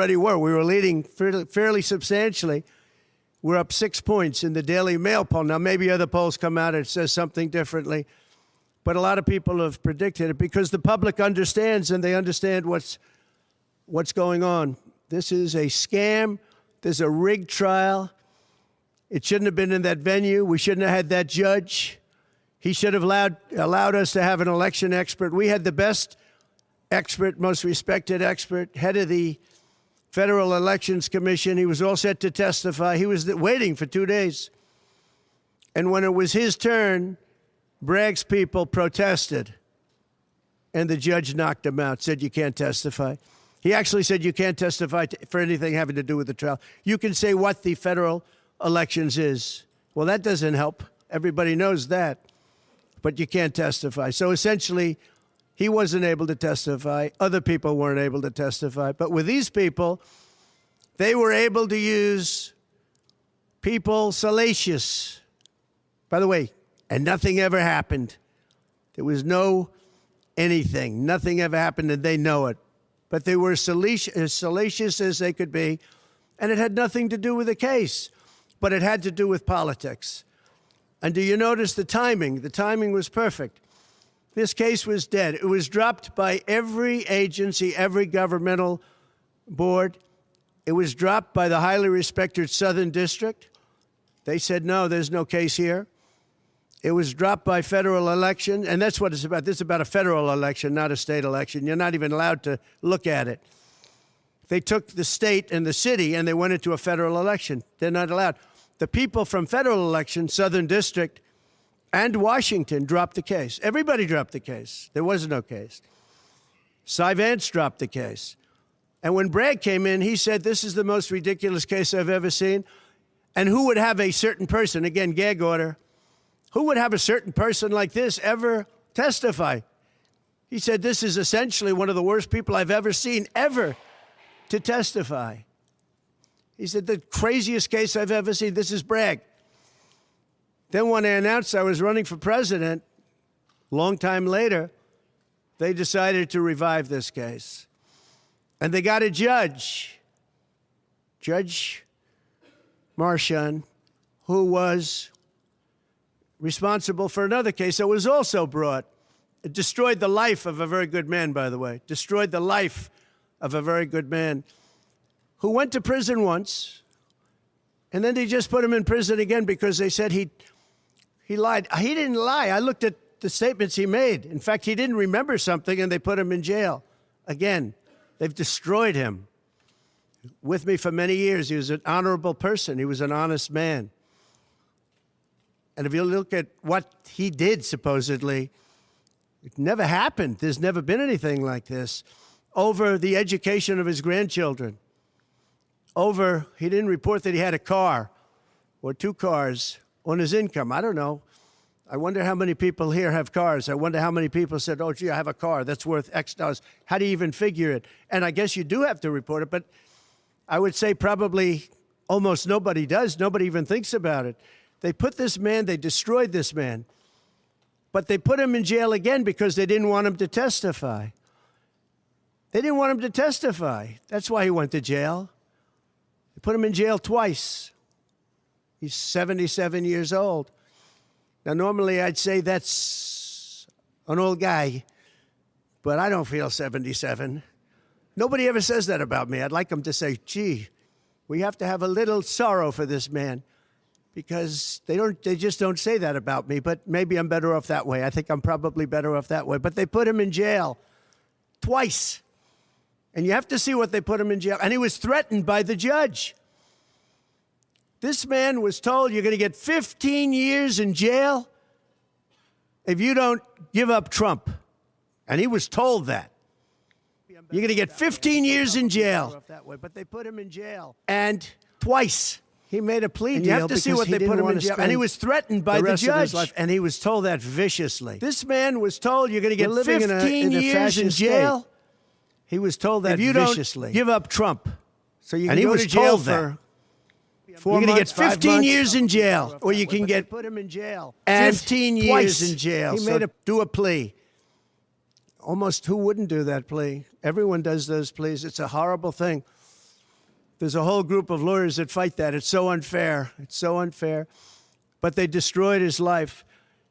already were. We were leading fairly substantially. We're up 6 points in the Daily Mail poll. Now, maybe other polls come out and it says something differently. But a lot of people have predicted it because the public understands, and they understand what's going on. This is a scam. There's a rigged trial. It shouldn't have been in that venue. We shouldn't have had that judge. He should have allowed us to have an election expert. We had the best expert, most respected expert, head of the Federal Elections Commission. He was all set to testify. He was waiting for 2 days. And when it was his turn, Bragg's people protested. And the judge knocked him out, said, you can't testify. He actually said you can't testify for anything having to do with the trial. You can say what the federal elections is. Well, that doesn't help. Everybody knows that. But you can't testify. So essentially, he wasn't able to testify. Other people weren't able to testify. But with these people, they were able to use people salacious. By the way, and nothing ever happened. There was no anything. Nothing ever happened, and they know it. But they were as salacious as they could be, and it had nothing to do with the case, but it had to do with politics. And do you notice the timing? The timing was perfect. This case was dead. It was dropped by every agency, every governmental board. It was dropped by the highly respected Southern District. They said, no, there's no case here. It was dropped by federal election, and that's what it's about. This is about a federal election, not a state election. You're not even allowed to look at it. They took the state and the city, and they went into a federal election. They're not allowed. The people from federal election, Southern District, and Washington dropped the case. Everybody dropped the case. There was no case. Cy Vance dropped the case. And when Bragg came in, he said, this is the most ridiculous case I've ever seen. And who would have a certain person, again, gag order, who would have a certain person like this ever testify? He said, this is essentially one of the worst people I've ever seen ever to testify. He said, the craziest case I've ever seen. This is Bragg. Then when I announced I was running for president, long time later, they decided to revive this case. And they got a judge, Judge Marchand, who was responsible for another case that was also brought. It destroyed the life of a very good man, by the way. Destroyed the life of a very good man who went to prison once, and then they just put him in prison again because they said he lied. He didn't lie. I looked at the statements he made. In fact, he didn't remember something, and they put him in jail. Again, they've destroyed him. With me for many years, he was an honorable person. He was an honest man. And if you look at what he did, supposedly, it never happened. There's never been anything like this. Over the education of his grandchildren. He didn't report that he had a car or 2 cars on his income. I don't know. I wonder how many people here have cars. I wonder how many people said, oh, gee, I have a car that's worth X dollars. How do you even figure it? And I guess you do have to report it, but I would say probably almost nobody does. Nobody even thinks about it. They put this man, they destroyed this man, but they put him in jail again because they didn't want him to testify. They didn't want him to testify. That's why he went to jail. They put him in jail twice. He's 77 years old. Now, normally I'd say that's an old guy, but I don't feel 77. Nobody ever says that about me. I'd like them to say, gee, we have to have a little sorrow for this man, because they just don't say that about me, but maybe I'm better off that way. I think I'm probably better off that way. But they put him in jail twice. And you have to see what they put him in jail. And he was threatened by the judge. This man was told, you're going to get 15 years in jail if you don't give up Trump. And he was told that. You're going to get 15 years in jail. But they put him in jail. And twice. He made a plea deal. You have to see what they put him in jail. And he was threatened by the judge. And he was told that viciously. This man was told, you're going to get 15 years in jail. He was told that viciously. If you don't give up Trump. So you can go to jail for 4 months, you're going to get 15 years in jail. Or you can get put him in jail. 15 years in jail. He made do a plea. Almost who wouldn't do that plea? Everyone does those pleas. It's a horrible thing. There's a whole group of lawyers that fight that. It's so unfair. It's so unfair. But they destroyed his life.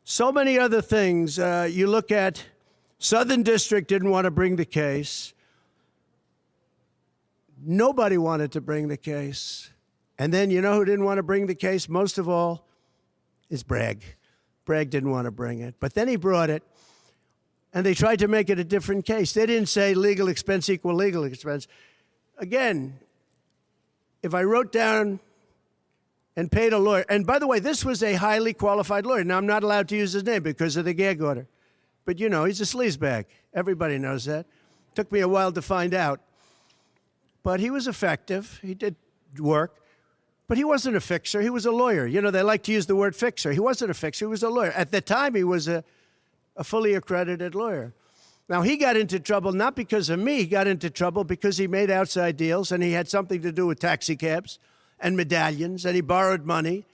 So many other things. You look at Southern District didn't want to bring the case. Nobody wanted to bring the case. And then you know who didn't want to bring the case? Most of all is Bragg. Bragg didn't want to bring it. But then he brought it, and they tried to make it a different case. They didn't say legal expense equal legal expense. Again, if I wrote down and paid a lawyer, and by the way, this was a highly qualified lawyer. Now, I'm not allowed to use his name because of the gag order. But, you know, he's a sleazebag. Everybody knows that. Took me a while to find out. But he was effective. He did work. But he wasn't a fixer. He was a lawyer. You know, they like to use the word fixer. He wasn't a fixer. He was a lawyer. At the time, he was a fully accredited lawyer. Now, he got into trouble not because of me. He got into trouble because he made outside deals, and he had something to do with taxi cabs and medallions, and he borrowed money.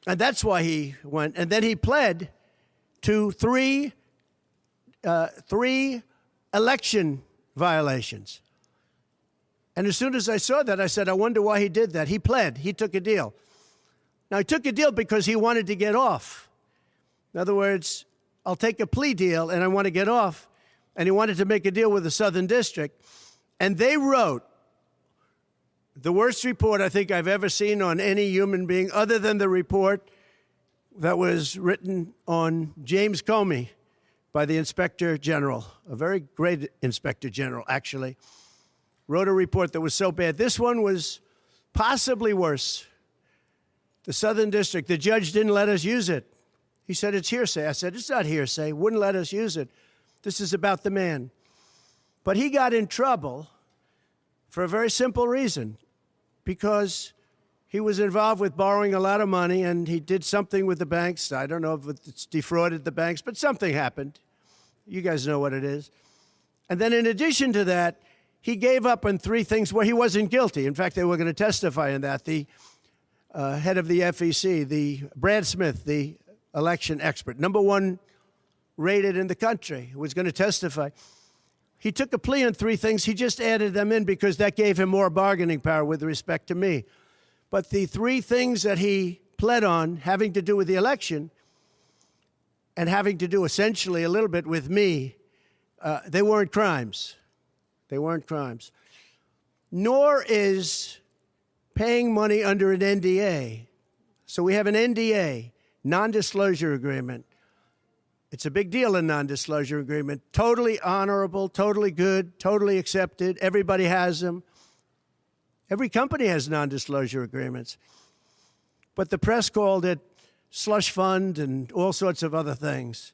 And that's why he went. And then he pled to three election violations. And as soon as I saw that, I said, I wonder why he did that. He pled. He took a deal. Now, he took a deal because he wanted to get off. In other words, I'll take a plea deal, and I want to get off. And he wanted to make a deal with the Southern District. And they wrote the worst report I think I've ever seen on any human being, other than the report that was written on James Comey by the Inspector General, a very great Inspector General, actually. Wrote a report that was so bad. This one was possibly worse. The Southern District, the judge didn't let us use it. He said, it's hearsay. I said, it's not hearsay. Wouldn't let us use it. This is about the man. But he got in trouble for a very simple reason, because he was involved with borrowing a lot of money, and he did something with the banks. I don't know if it's defrauded the banks, but something happened. You guys know what it is. And then in addition to that, he gave up on three things where he wasn't guilty. In fact, they were going to testify in that. The head of the FEC, the Brad Smith, the election expert, #1 rated in the country, was going to testify. He took a plea on three things. He just added them in because that gave him more bargaining power with respect to me. But the three things that he pled on, having to do with the election and having to do essentially a little bit with me, they weren't crimes. They weren't crimes. Nor is paying money under an NDA. So we have an NDA, non-disclosure agreement. It's a big deal, a non-disclosure agreement. Totally honorable, totally good, totally accepted. Everybody has them. Every company has non-disclosure agreements. But the press called it slush fund and all sorts of other things.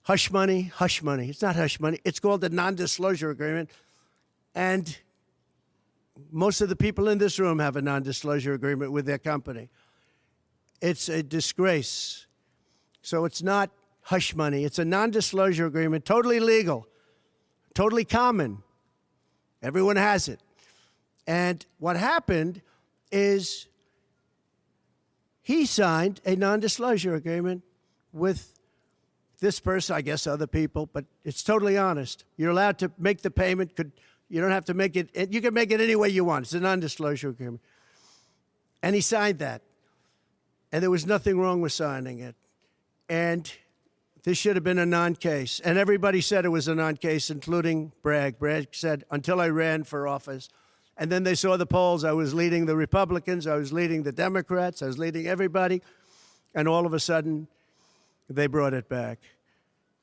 Hush money, hush money. It's not hush money. It's called a non-disclosure agreement. And most of the people in this room have a non-disclosure agreement with their company. It's a disgrace. So it's not hush money. It's a non-disclosure agreement, totally legal, totally common. Everyone has it. And what happened is he signed a non-disclosure agreement with this person, I guess other people, but it's totally honest. You're allowed to make the payment. You don't have to make it. You can make it any way you want. It's a non-disclosure agreement. And he signed that. And there was nothing wrong with signing it. And this should have been a non-case. And everybody said it was a non-case, including Bragg. Bragg said, until I ran for office. And then they saw the polls. I was leading the Republicans. I was leading the Democrats. I was leading everybody. And all of a sudden, they brought it back.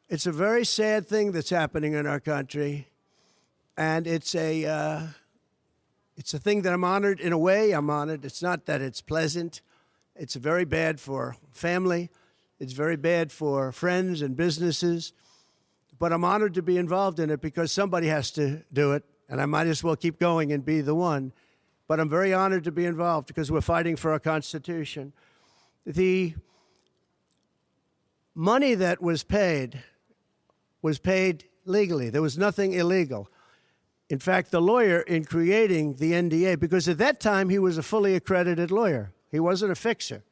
It's a very sad thing that's happening in our country. And it's a thing that I'm honored. In a way, I'm honored. It's not that it's pleasant. It's very bad for family. It's very bad for friends and businesses. But I'm honored to be involved in it because somebody has to do it. And I might as well keep going and be the one. But I'm very honored to be involved because we're fighting for our Constitution. The money that was paid legally. There was nothing illegal. In fact, the lawyer in creating the NDA, because at that time he was a fully accredited lawyer. He wasn't a fixer.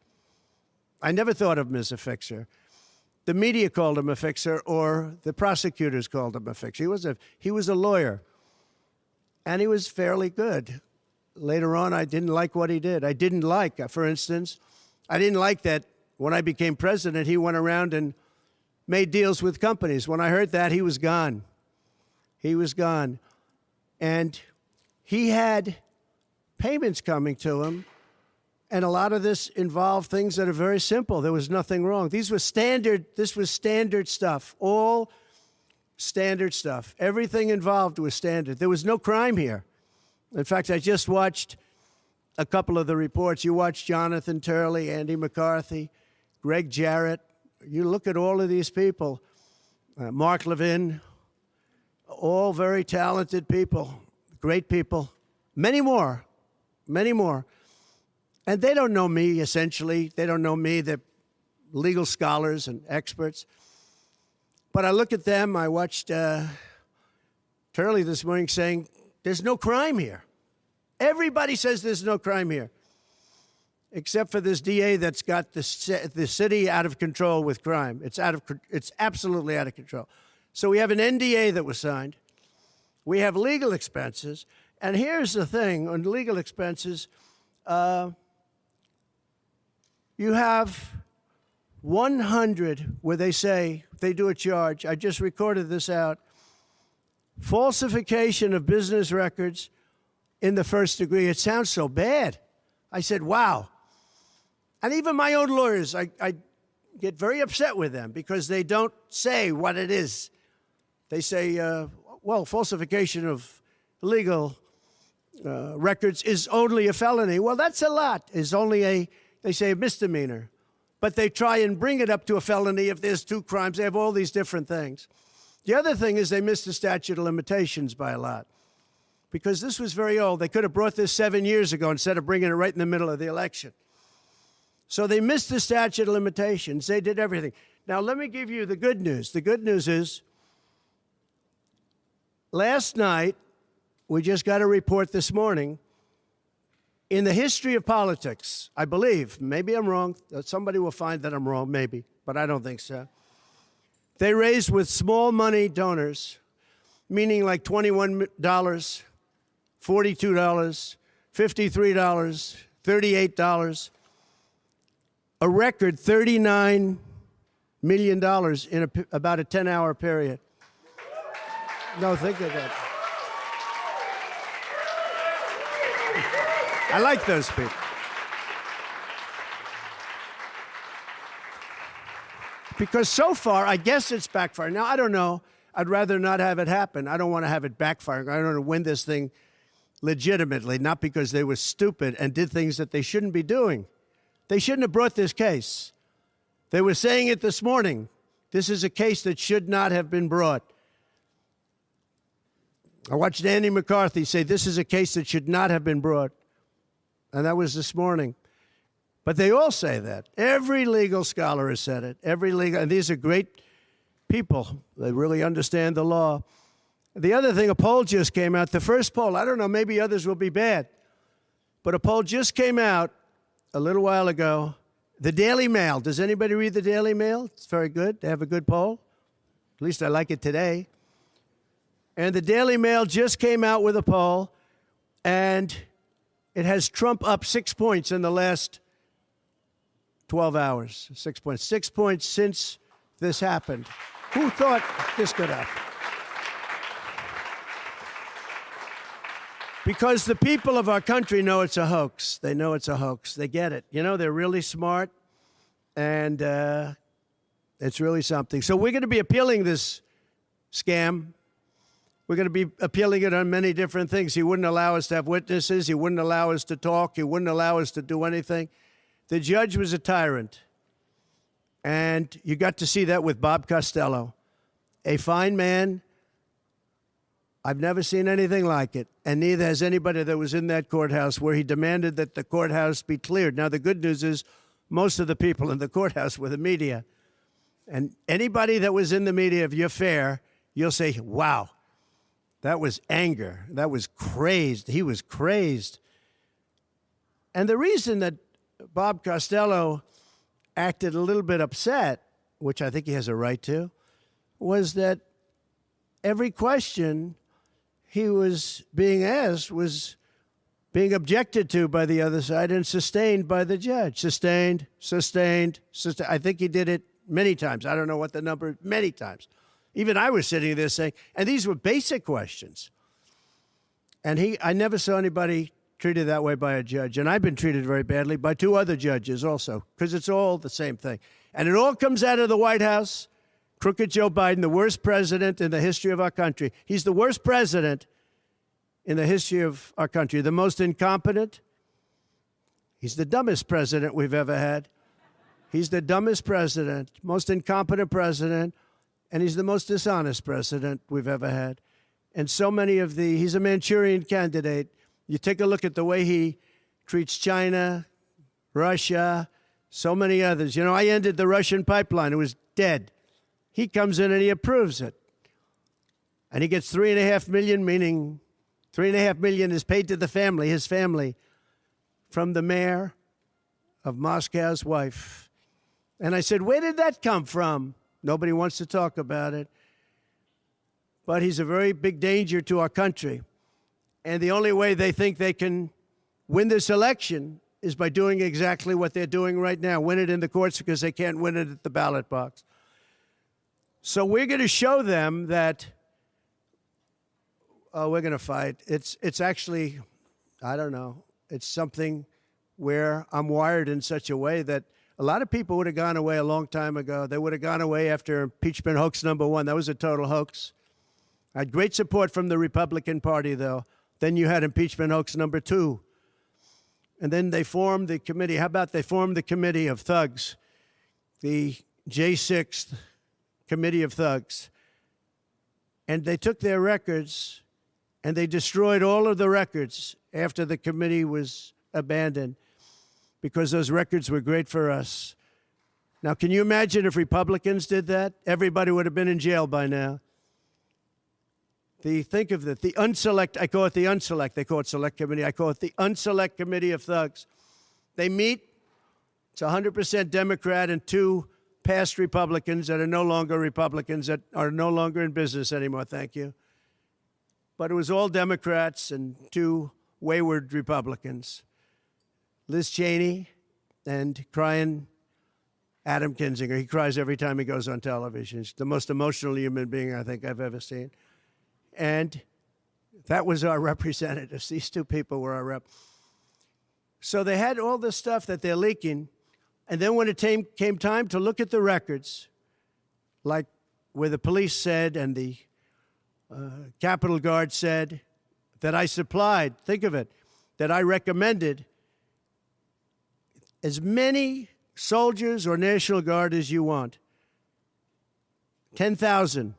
I never thought of him as a fixer. The media called him a fixer, or the prosecutors called him a fixer. He was a lawyer, and he was fairly good. later on, I didn't like what he did. I didn't like, for instance, I didn't like that when I became president, he went around and made deals with companies. When I heard that, he was gone. He was gone. And he had payments coming to him, and a lot of this involved things that are very simple. There was nothing wrong. This was standard stuff, all standard stuff. Everything involved was standard. There was no crime here. In fact, I just watched a couple of the reports. You watched Jonathan Turley, Andy McCarthy, Greg Jarrett. You look at all of these people, Mark Levin, all very talented people, great people, many more. And they don't know me, essentially. They don't know me. They're legal scholars and experts. But I look at them. I watched Turley this morning saying, there's no crime here. Everybody says there's no crime here, except for this DA that's got the city out of control with crime. It's absolutely out of control. So we have an NDA that was signed. We have legal expenses. And here's the thing on legal expenses. You have 100 where they say, they do a charge. I just recorded this out. Falsification of business records in the first degree. It sounds so bad. I said, wow. And even my own lawyers, I get very upset with them because they don't say what it is. They say, well, falsification of legal records is only a felony. Well, that's a lot. Is only they say a misdemeanor. But they try and bring it up to a felony if there's 2 crimes. They have all these different things. The other thing is they missed the statute of limitations by a lot because this was very old. They could have brought this 7 years ago instead of bringing it right in the middle of the election. So they missed the statute of limitations. They did everything. Now, let me give you the good news. The good news is last night, we just got a report this morning, in the history of politics, I believe, maybe I'm wrong, somebody will find that I'm wrong, maybe, but I don't think so. They raised with small money donors, meaning like $21, $42, $53, $38, a record $39 million in about a 10-hour period. No, think of that. I like those people. Because so far, I guess it's backfired. Now, I don't know. I'd rather not have it happen. I don't want to have it backfire. I don't want to win this thing legitimately, not because they were stupid and did things that they shouldn't be doing. They shouldn't have brought this case. They were saying it this morning. This is a case that should not have been brought. I watched Andy McCarthy say this is a case that should not have been brought. And that was this morning. But they all say that. Every legal scholar has said it. And these are great people. They really understand the law. The other thing, a poll just came out. The first poll, I don't know, maybe others will be bad. But a poll just came out a little while ago. The Daily Mail. Does anybody read the Daily Mail? It's very good. They have a good poll. At least I like it today. And the Daily Mail just came out with a poll, and it has Trump up 6 points in the last 12 hours. 6 points. 6 points since this happened. Who thought this could happen? Because the people of our country know it's a hoax. They know it's a hoax. They get it. You know, they're really smart, and it's really something. So we're going to be appealing this scam. We're going to be appealing it on many different things. He wouldn't allow us to have witnesses. He wouldn't allow us to talk. He wouldn't allow us to do anything. The judge was a tyrant. And you got to see that with Bob Costello, a fine man. I've never seen anything like it. And neither has anybody that was in that courthouse where he demanded that the courthouse be cleared. Now, the good news is most of the people in the courthouse were the media. And anybody that was in the media, if you're fair, you'll say, wow. That was anger. That was crazed. He was crazed. And the reason that Bob Costello acted a little bit upset, which I think he has a right to, was that every question he was being asked was being objected to by the other side and sustained by the judge. Sustained. I think he did it many times. I don't know what the number, many times. Even I was sitting there saying, and these were basic questions. And I never saw anybody treated that way by a judge. And I've been treated very badly by 2 other judges also, because it's all the same thing. And it all comes out of the White House. Crooked Joe Biden, the worst president in the history of our country. He's the worst president in the history of our country. The most incompetent. He's the dumbest president we've ever had. He's the dumbest president, most incompetent president, and he's the most dishonest president we've ever had. And so many of he's a Manchurian candidate. You take a look at the way he treats China, Russia, so many others. You know, I ended the Russian pipeline. It was dead. He comes in and he approves it. And he gets $3.5 million, meaning $3.5 million is paid to the family, his family, from the mayor of Moscow's wife. And I said, where did that come from? Nobody wants to talk about it. But he's a very big danger to our country. And the only way they think they can win this election is by doing exactly what they're doing right now, win it in the courts because they can't win it at the ballot box. So we're going to show them that we're going to fight. It's actually, I don't know, it's something where I'm wired in such a way that a lot of people would have gone away a long time ago. They would have gone away after impeachment hoax number 1. That was a total hoax. I had great support from the Republican Party, though. Then you had impeachment hoax number 2. And then they formed the committee. How about they formed the committee of thugs, the J6 committee of thugs. And they took their records and they destroyed all of the records after the committee was abandoned because those records were great for us. Now, can you imagine if Republicans did that? Everybody would have been in jail by now. Think of it, the unselect, I call it the unselect, they call it select committee, I call it the unselect committee of thugs. They meet, it's 100% Democrat and 2 past Republicans that are no longer Republicans, that are no longer in business anymore, thank you. But it was all Democrats and 2 wayward Republicans. Liz Cheney and crying Adam Kinzinger. He cries every time he goes on television. He's the most emotional human being I think I've ever seen. And that was our representatives. These 2 people were our rep. So they had all this stuff that they're leaking. And then when it came time to look at the records, like where the police said and the Capitol Guard said that I supplied, think of it, that I recommended as many soldiers or National Guard as you want. 10,000.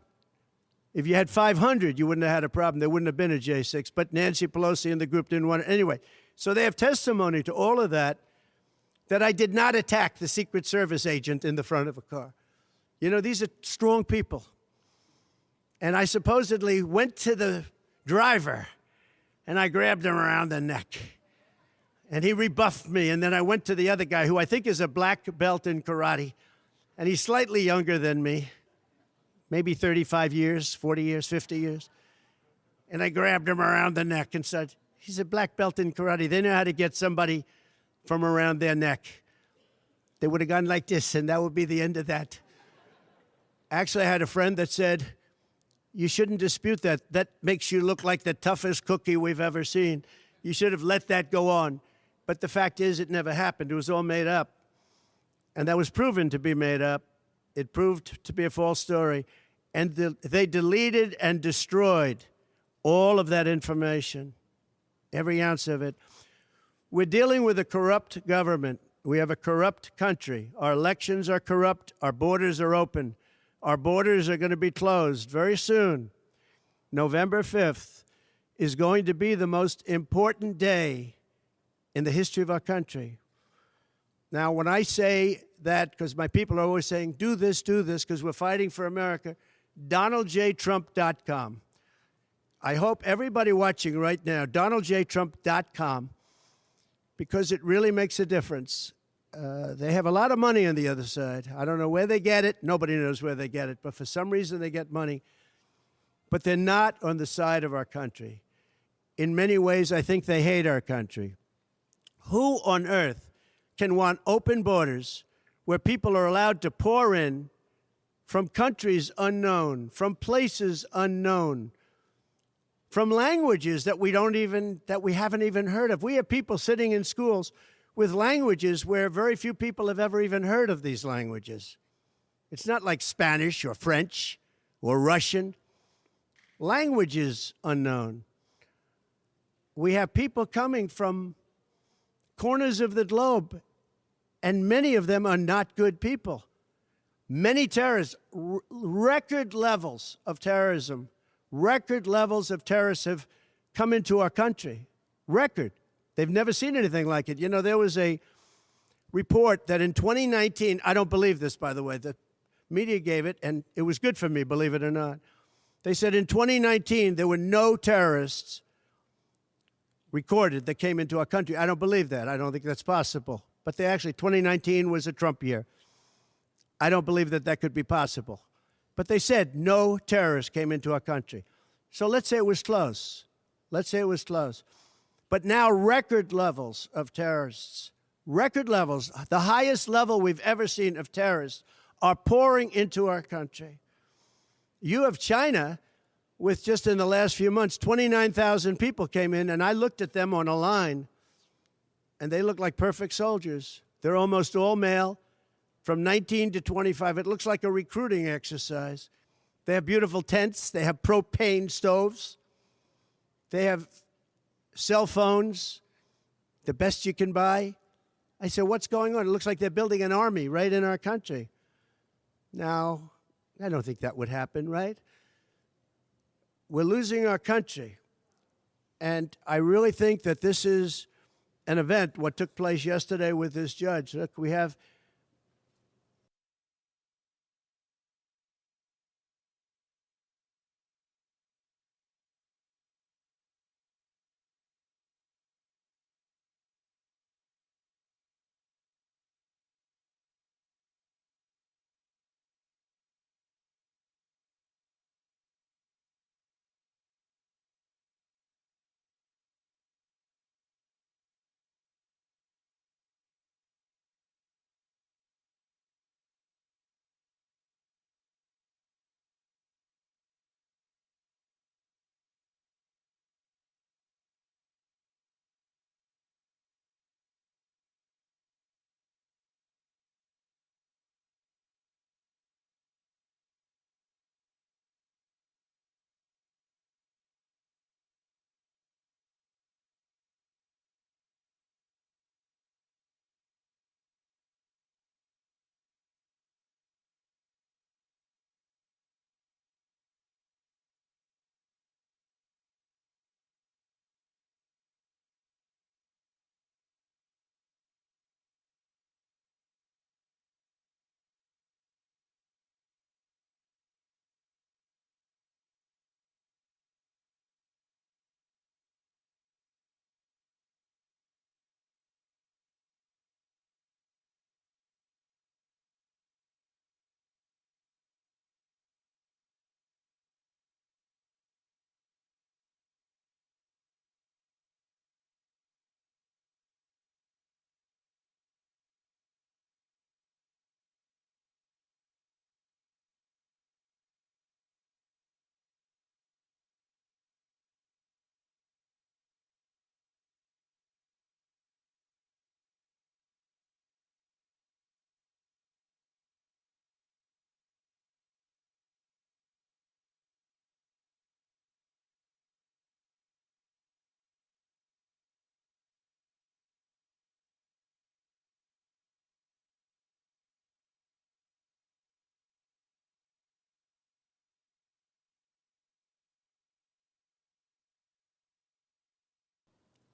If you had 500, you wouldn't have had a problem. There wouldn't have been a J6. But Nancy Pelosi and the group didn't want it. Anyway, so they have testimony to all of that I did not attack the Secret Service agent in the front of a car. You know, these are strong people. And I supposedly went to the driver, and I grabbed him around the neck. And he rebuffed me. And then I went to the other guy, who I think is a black belt in karate. And he's slightly younger than me. Maybe 35 years, 40 years, 50 years. And I grabbed him around the neck and said, he's a black belt in karate. They know how to get somebody from around their neck. They would have gone like this, and that would be the end of that. Actually, I had a friend that said, you shouldn't dispute that. That makes you look like the toughest cookie we've ever seen. You should have let that go on. But the fact is, it never happened. It was all made up. And that was proven to be made up. It proved to be a false story. And they deleted and destroyed all of that information, every ounce of it. We're dealing with a corrupt government. We have a corrupt country. Our elections are corrupt. Our borders are open. Our borders are going to be closed very soon. November 5th is going to be the most important day in the history of our country. Now, when I say that, because my people are always saying, do this, because we're fighting for America, DonaldJTrump.com. I hope everybody watching right now, DonaldJTrump.com, because it really makes a difference. They have a lot of money on the other side. I don't know where they get it. Nobody knows where they get it. But for some reason, they get money. But they're not on the side of our country. In many ways, I think they hate our country. Who on earth can want open borders where people are allowed to pour in from countries unknown, from places unknown, from languages that we haven't even heard of? We have people sitting in schools with languages where very few people have ever even heard of these languages. It's not like Spanish or French or Russian. Languages unknown. We have people coming from corners of the globe, and many of them are not good people. Many terrorists, record levels of terrorism, record levels of terrorists have come into our country. Record. They've never seen anything like it. You know, there was a report that in 2019, I don't believe this, by the way, the media gave it, and it was good for me, believe it or not. They said in 2019, there were no terrorists recorded that came into our country. I don't believe that. I don't think that's possible. But 2019 was a Trump year. I don't believe that that could be possible. But they said no terrorists came into our country. So let's say it was close. Let's say it was close. But now record levels of terrorists, record levels, the highest level we've ever seen of terrorists are pouring into our country. You have China with just in the last few months, 29,000 people came in, and I looked at them on a line, and they look like perfect soldiers. They're almost all male, from 19 to 25. It looks like a recruiting exercise. They have beautiful tents. They have propane stoves. They have cell phones, the best you can buy. I said, what's going on? It looks like they're building an army right in our country. Now, I don't think that would happen, right? We're losing our country. And I really think that this is an event, what took place yesterday with this judge. Look, we have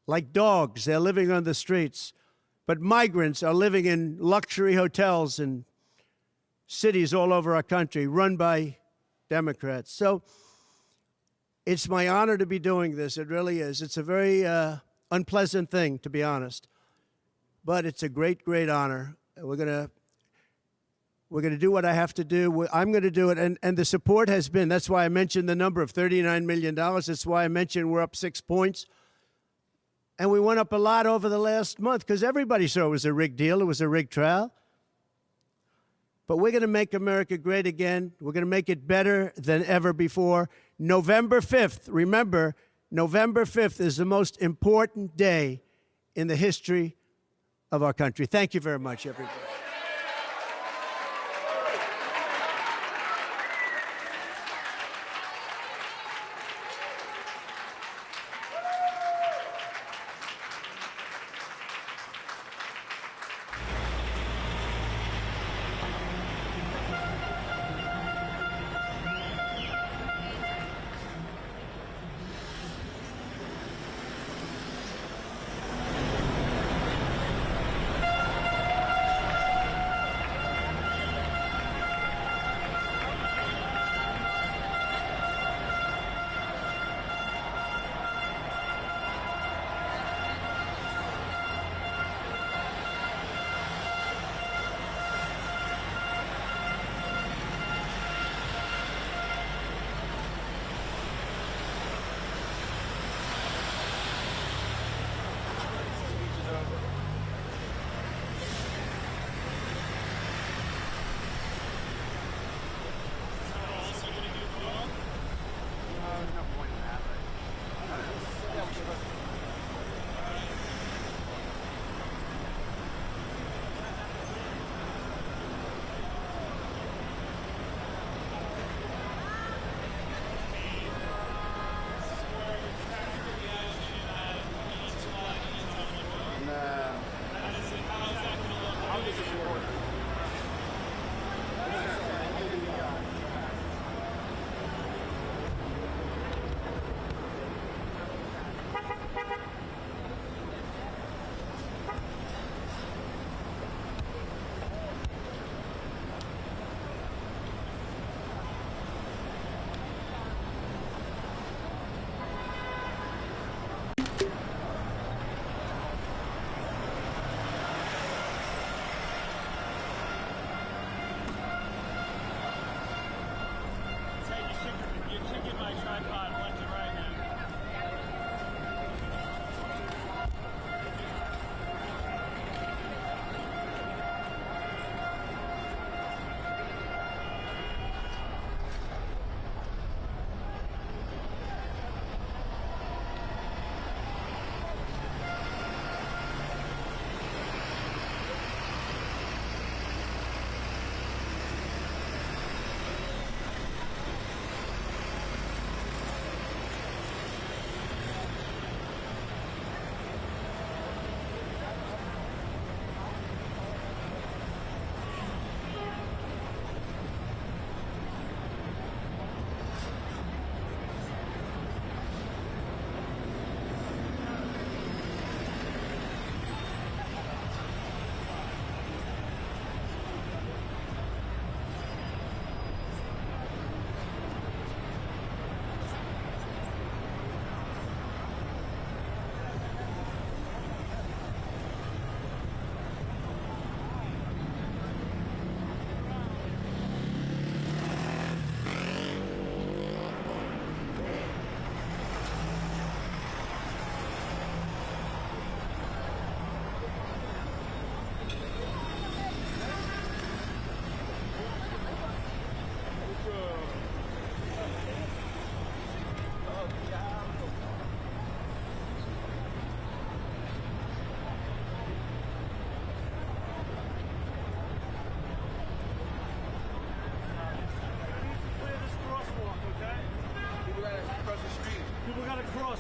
like dogs. They're living on the streets. But migrants are living in luxury hotels in cities all over our country, run by Democrats. So it's my honor to be doing this. It really is. It's a very unpleasant thing, to be honest. But it's a great, great honor. We're going to We're going to do what I have to do. I'm going to do it. And the support has been, that's why I mentioned the number of $39 million. That's why I mentioned we're up 6 points. And we went up a lot over the last month because everybody saw it was a rigged deal. It was a rigged trial. But we're going to make America great again. We're going to make it better than ever before. November 5th, remember, November 5th is the most important day in the history of our country. Thank you very much, everybody.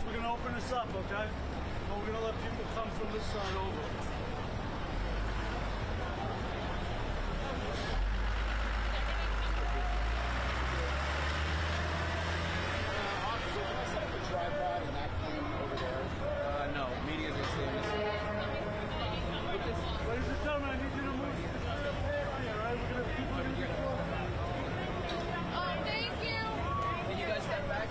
We're going to open this up, okay? And we're going to let people come from this side over. Tripod and that plane over there. No, media is Ladies and gentlemen, I need you to move. All right, we're going to people are going to get close. Oh, thank you. Can you guys step back?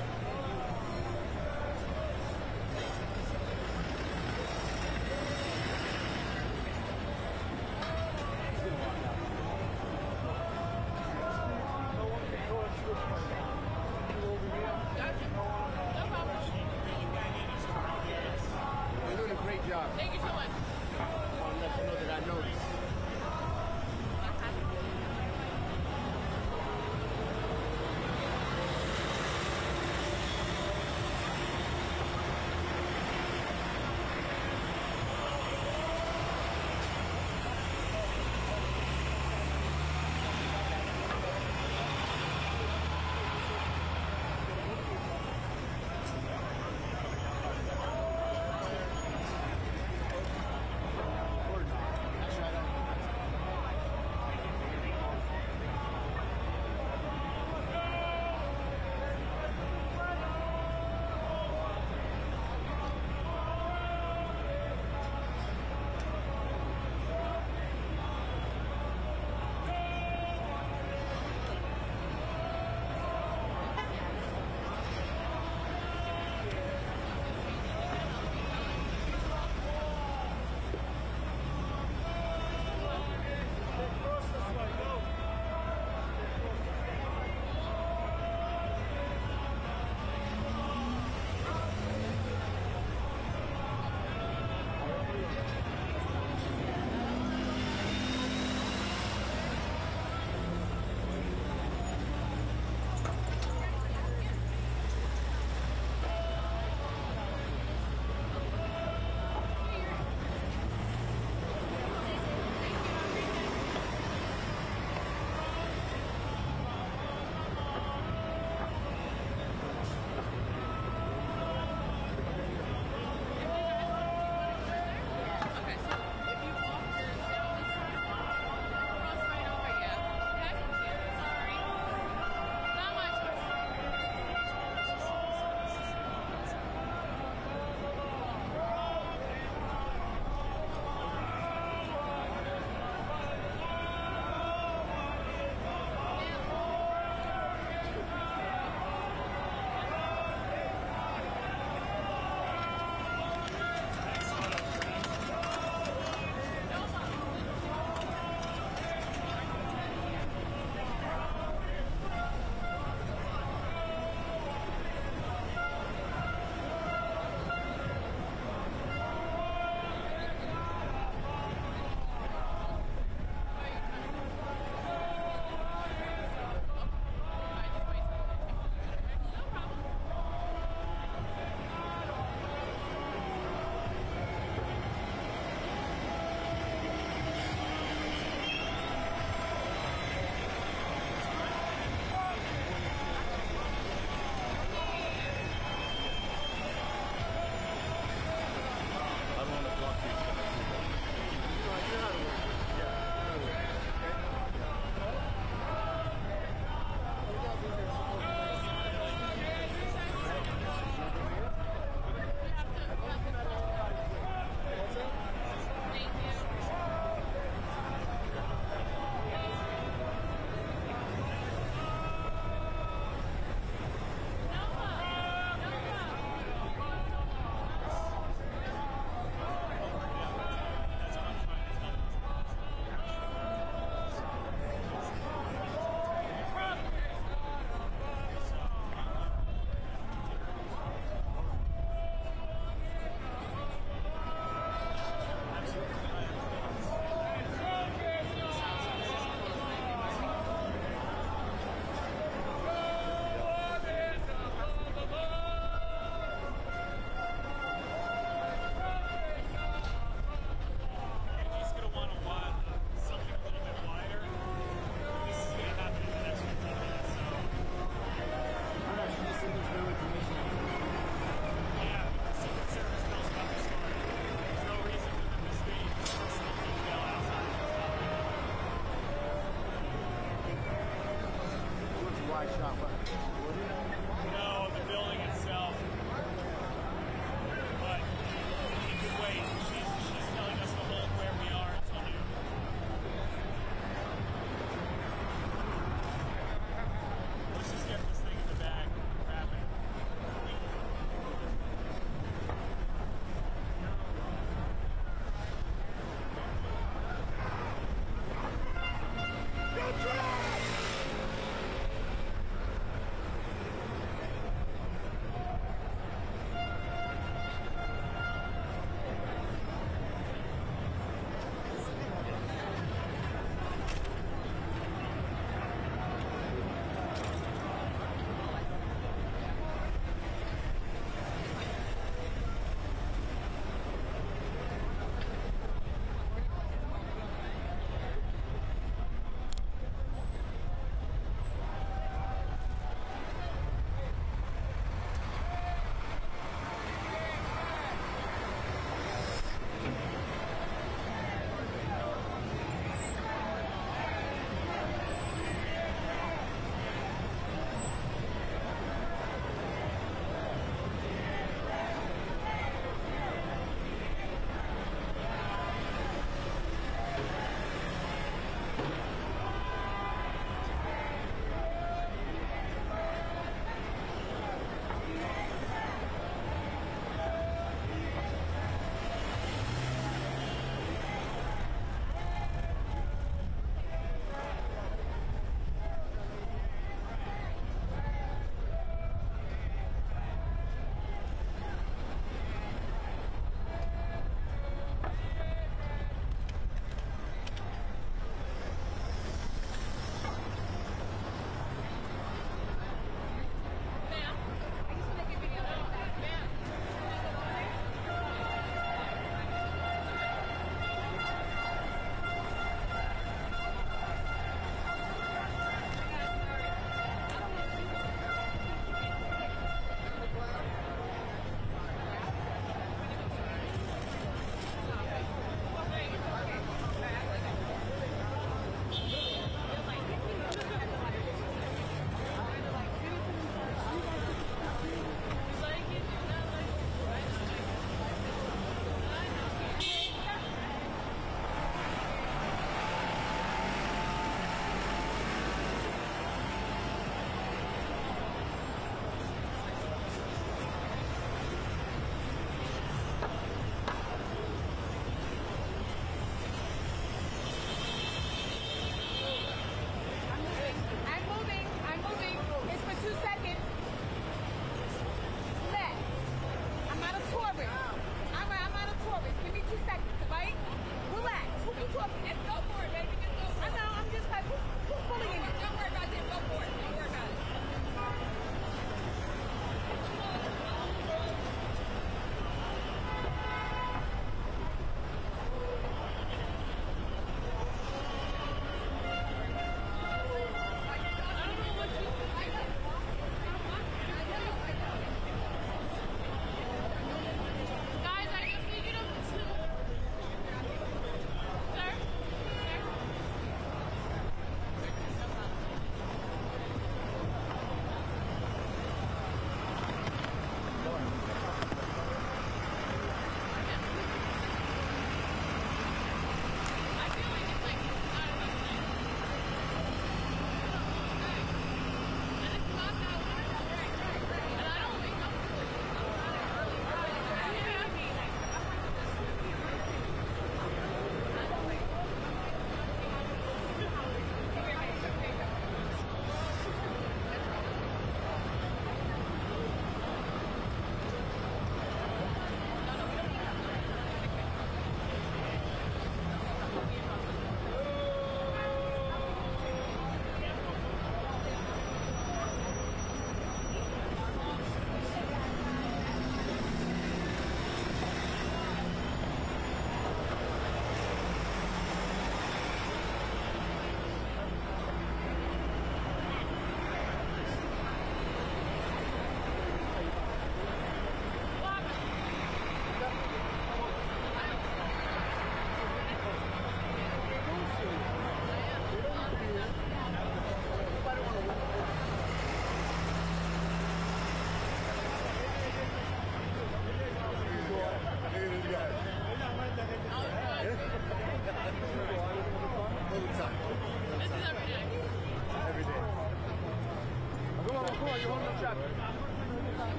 Come on, you're holding up traffic.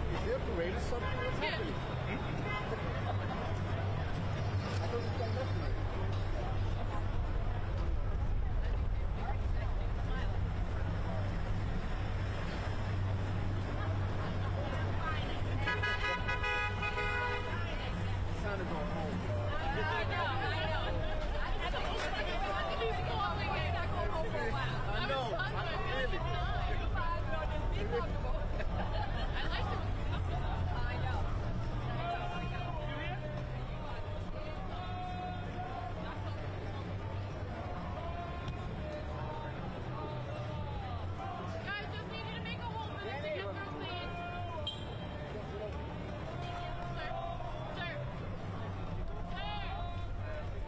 Is there a parade or something? What's happening? I thought we got nothing. Time to go home. I know. He's calling me. Not going home for a while. I know. I I feel it. I like to. I know. Guys, just need you to make a whole minute to get through, please. Sir. Sir. Sir.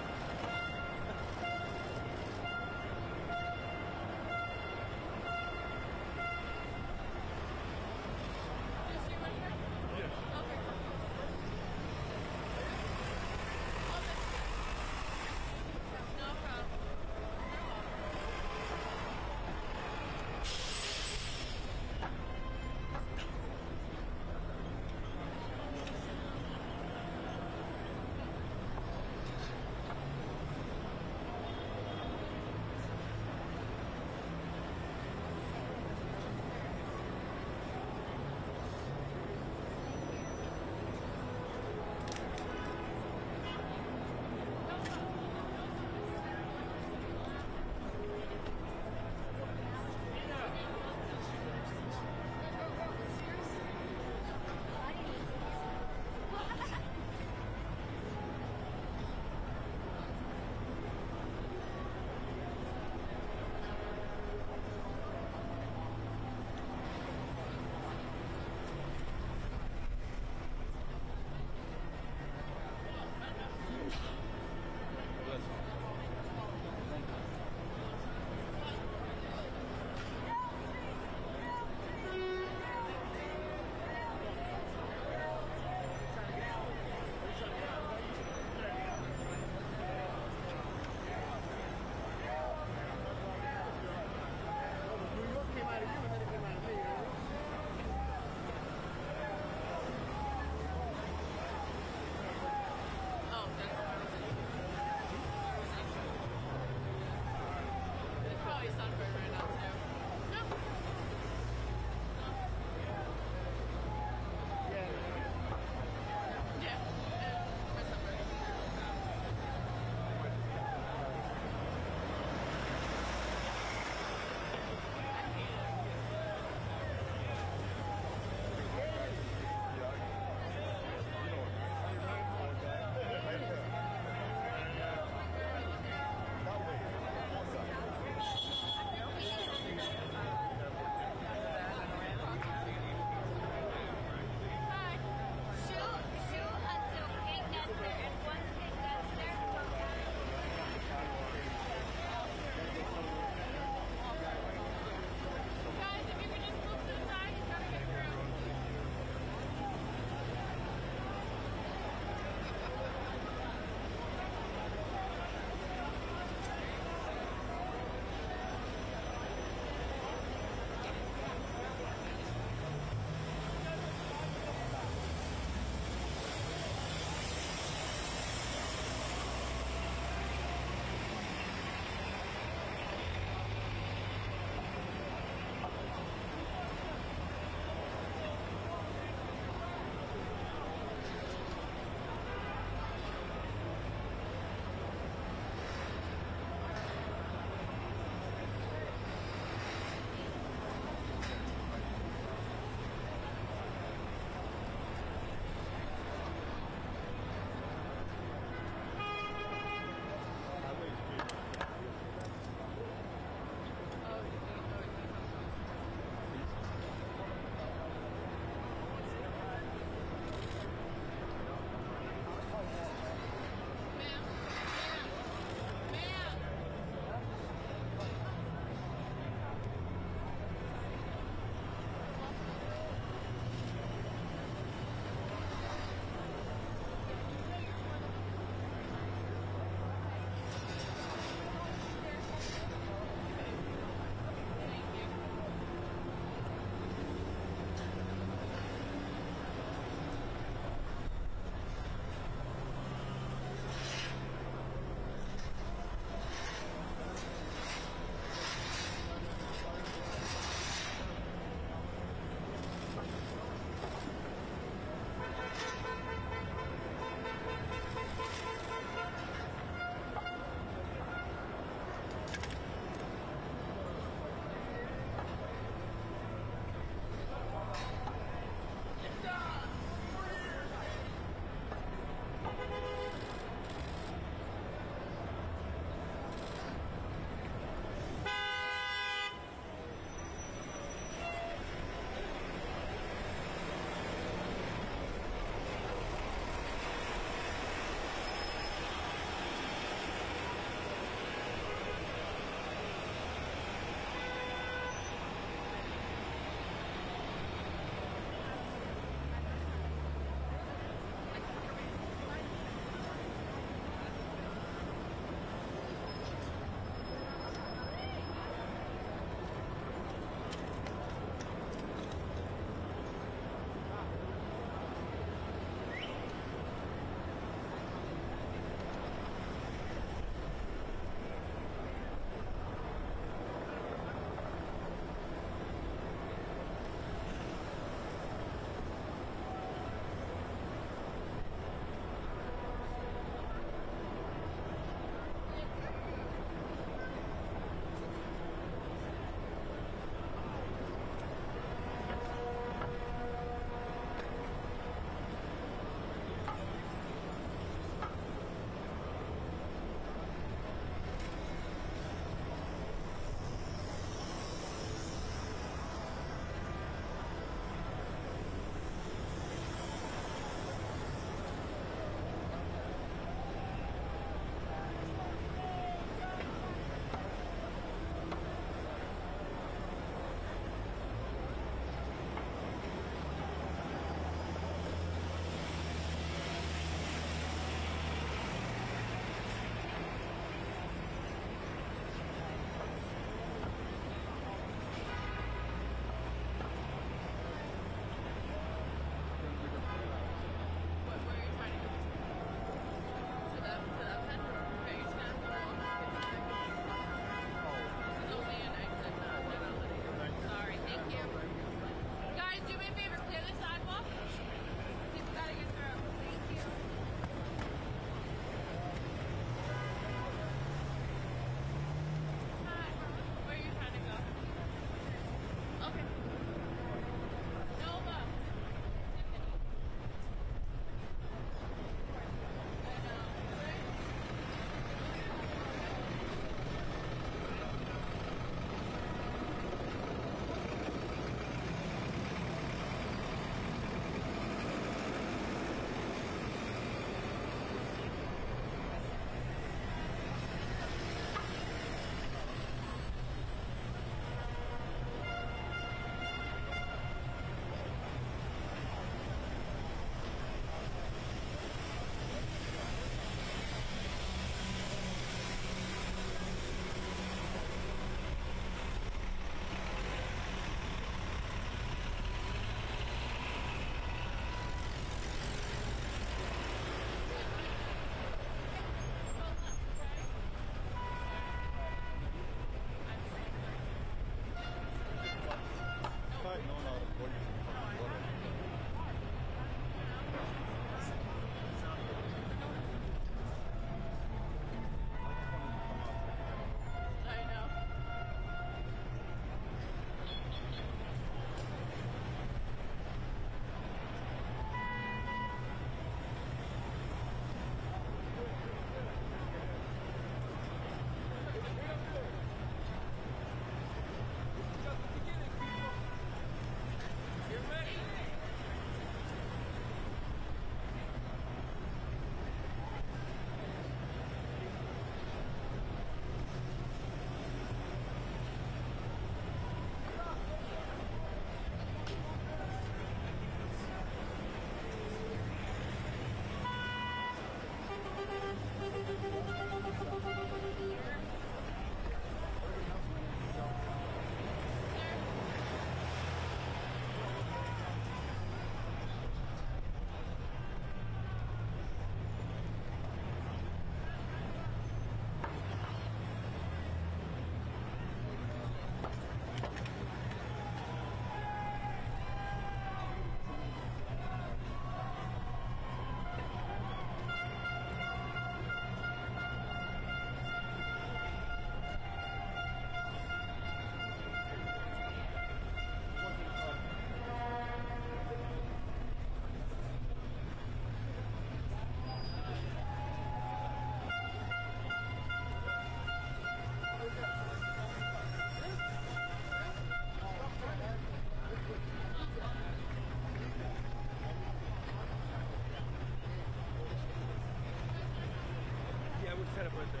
try to put it there.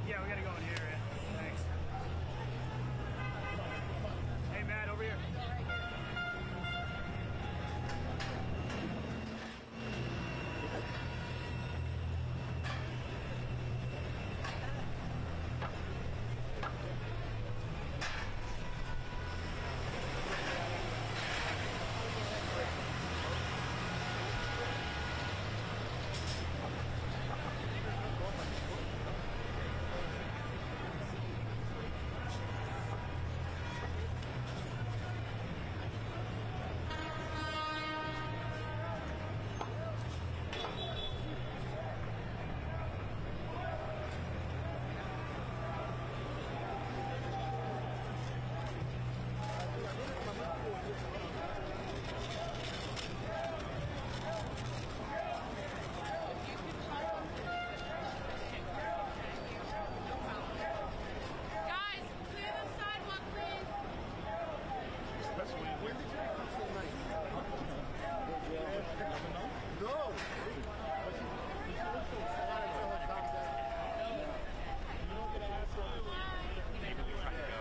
Yeah, we gotta go in here. Yeah. Thanks. Hey, Matt, over here. Guys, clear the sidewalk, please. When did you become so nice? No. I gotta tell her calm down. You don't get an asshole. Maybe we try to go.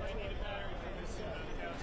I need a battery for this couch.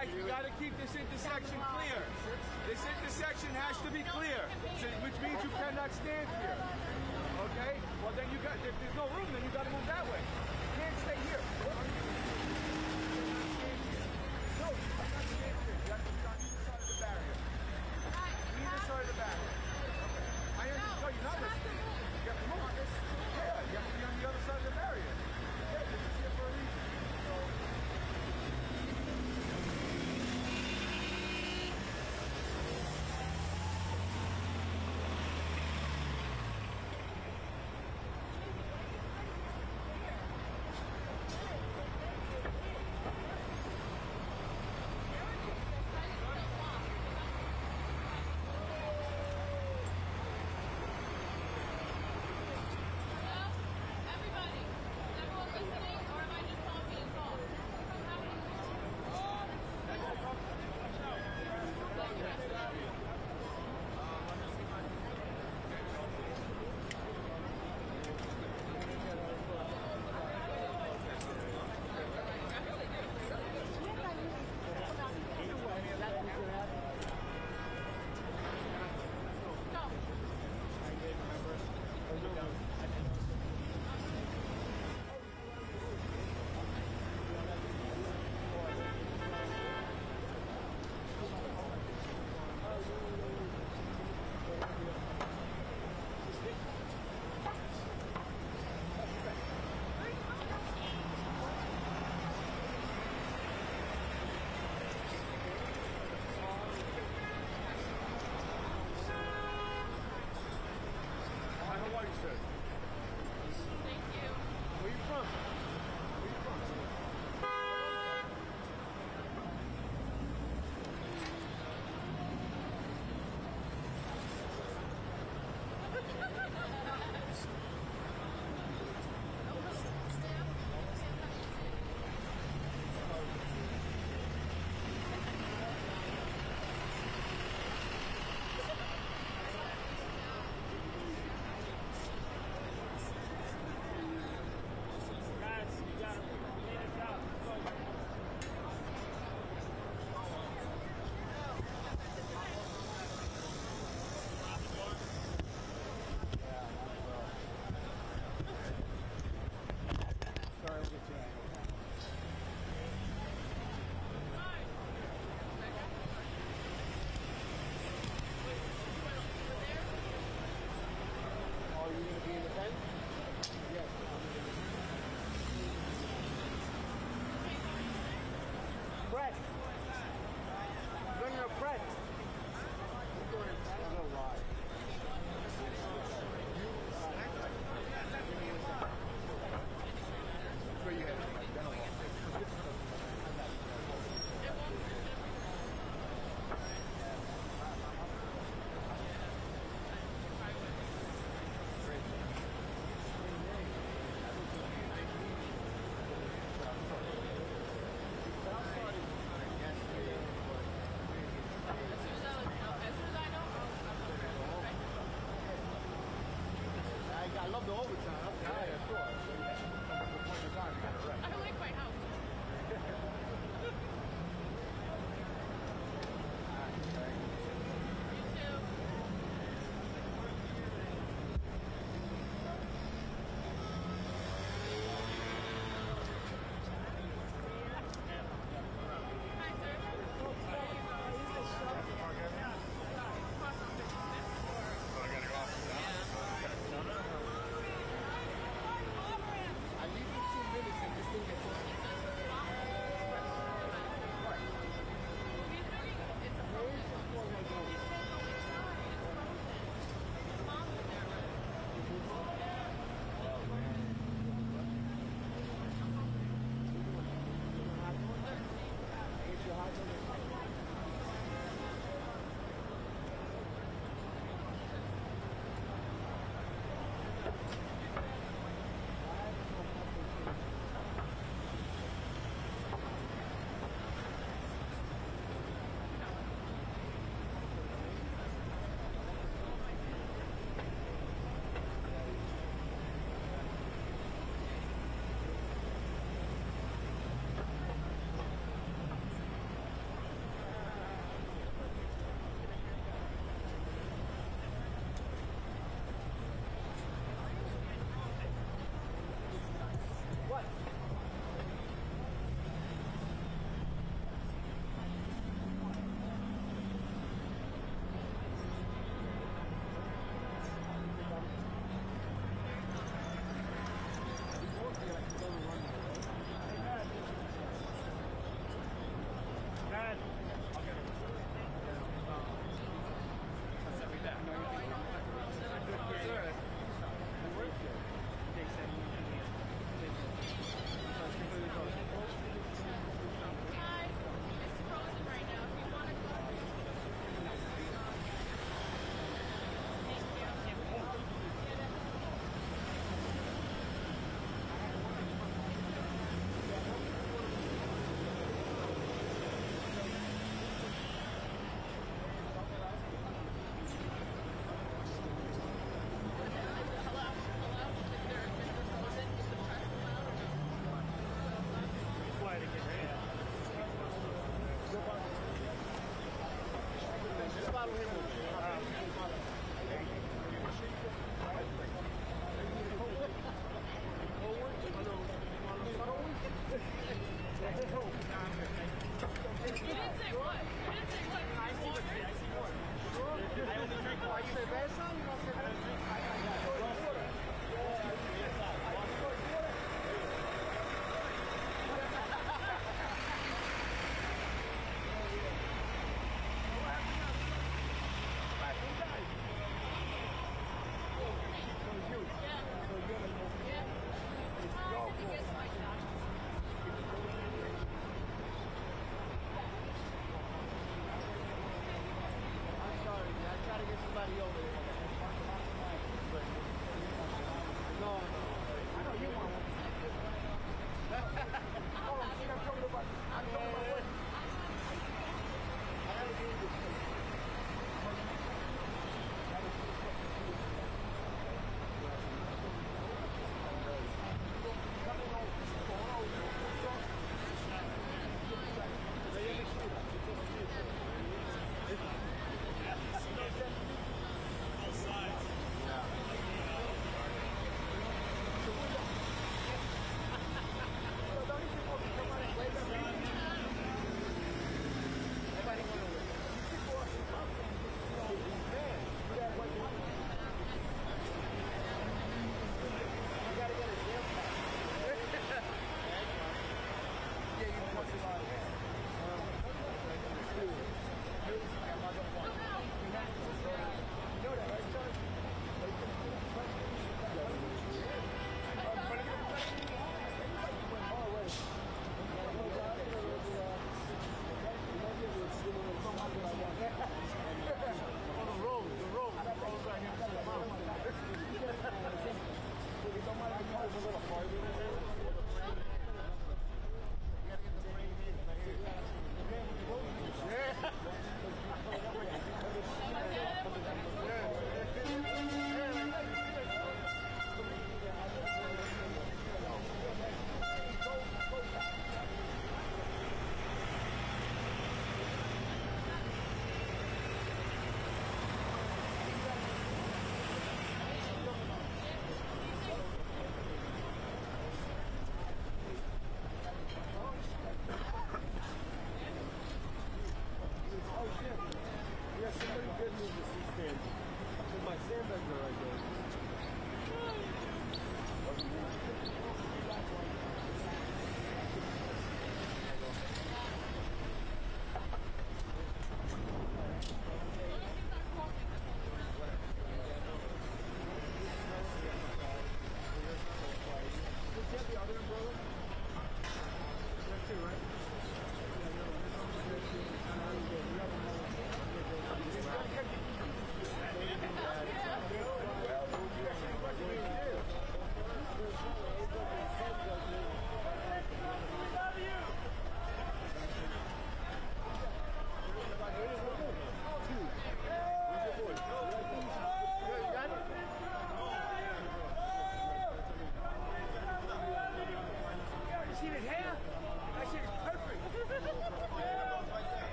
Guys, we got to keep this intersection clear. This intersection has to be clear, which means you cannot stand here. Okay? Well, then if there's no room, then you got to move that way. You can't stay here. No, you cannot stand here. You have to be on either side of the barrier. Either side of the barrier. Okay. I understand. No, you're not listening. You have to move on this. Yeah, you have to be on the other side of the barrier. Yeah, this is here for a reason. So. Everybody, is everyone listening, or am I just talking and talk? I know what you said. Thank you. Where you from? Where you from? Guys, you gotta lead us out. Sorry, we'll get you out. Are you going to be in the tent? Yes. Brett. No, Brett. I'm gonna lie. Where you headed? South Party.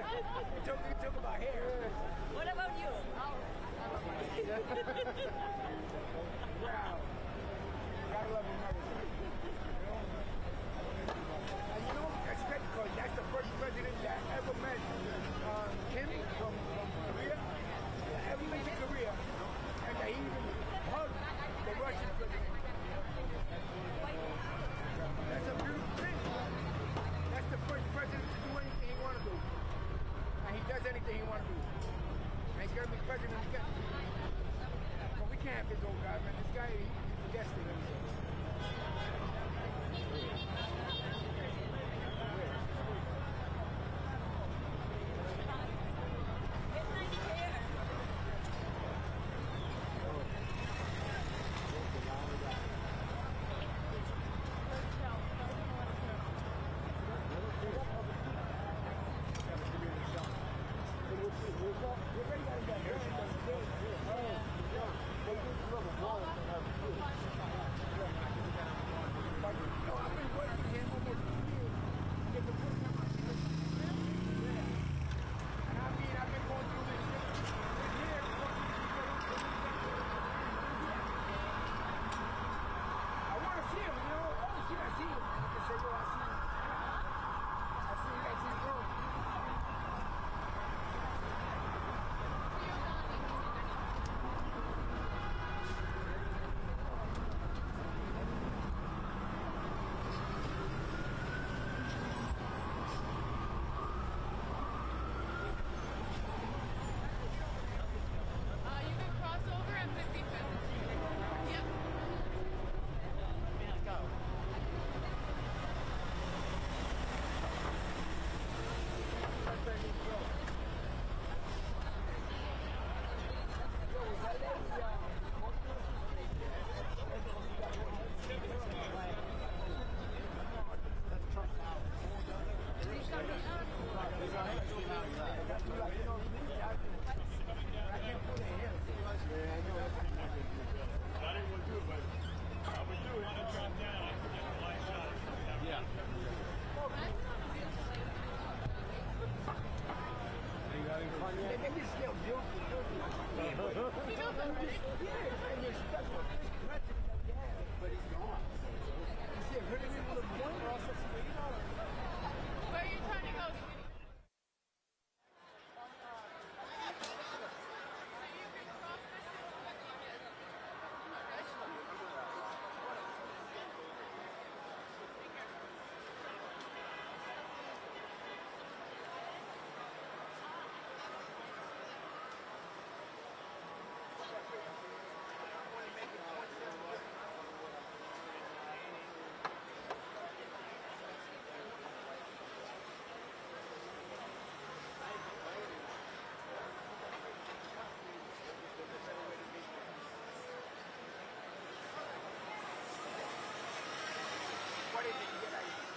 You took about hair. What about you? Wow. Gotta love America. And you know, that's great because that's the first president that ever met Kim from Korea. Ever been to Korea. And they even hugged the Russian president. That's a beautiful thing. That's the first president to do anything he want to do. And he does anything he want to do. And he's going to be president again. But we can't have this old guy, man. This guy, he's destined. You can cross over at 55th. Yep. I didn't want to do it, but I would do it. I dropped down. I could get a light shot. Yeah. They make it still guilty. Yeah, and you're stuck with this president that we have, but he's gone. You see, hurting people to the point process, Where are you trying to go, sweetie? what is it you get out of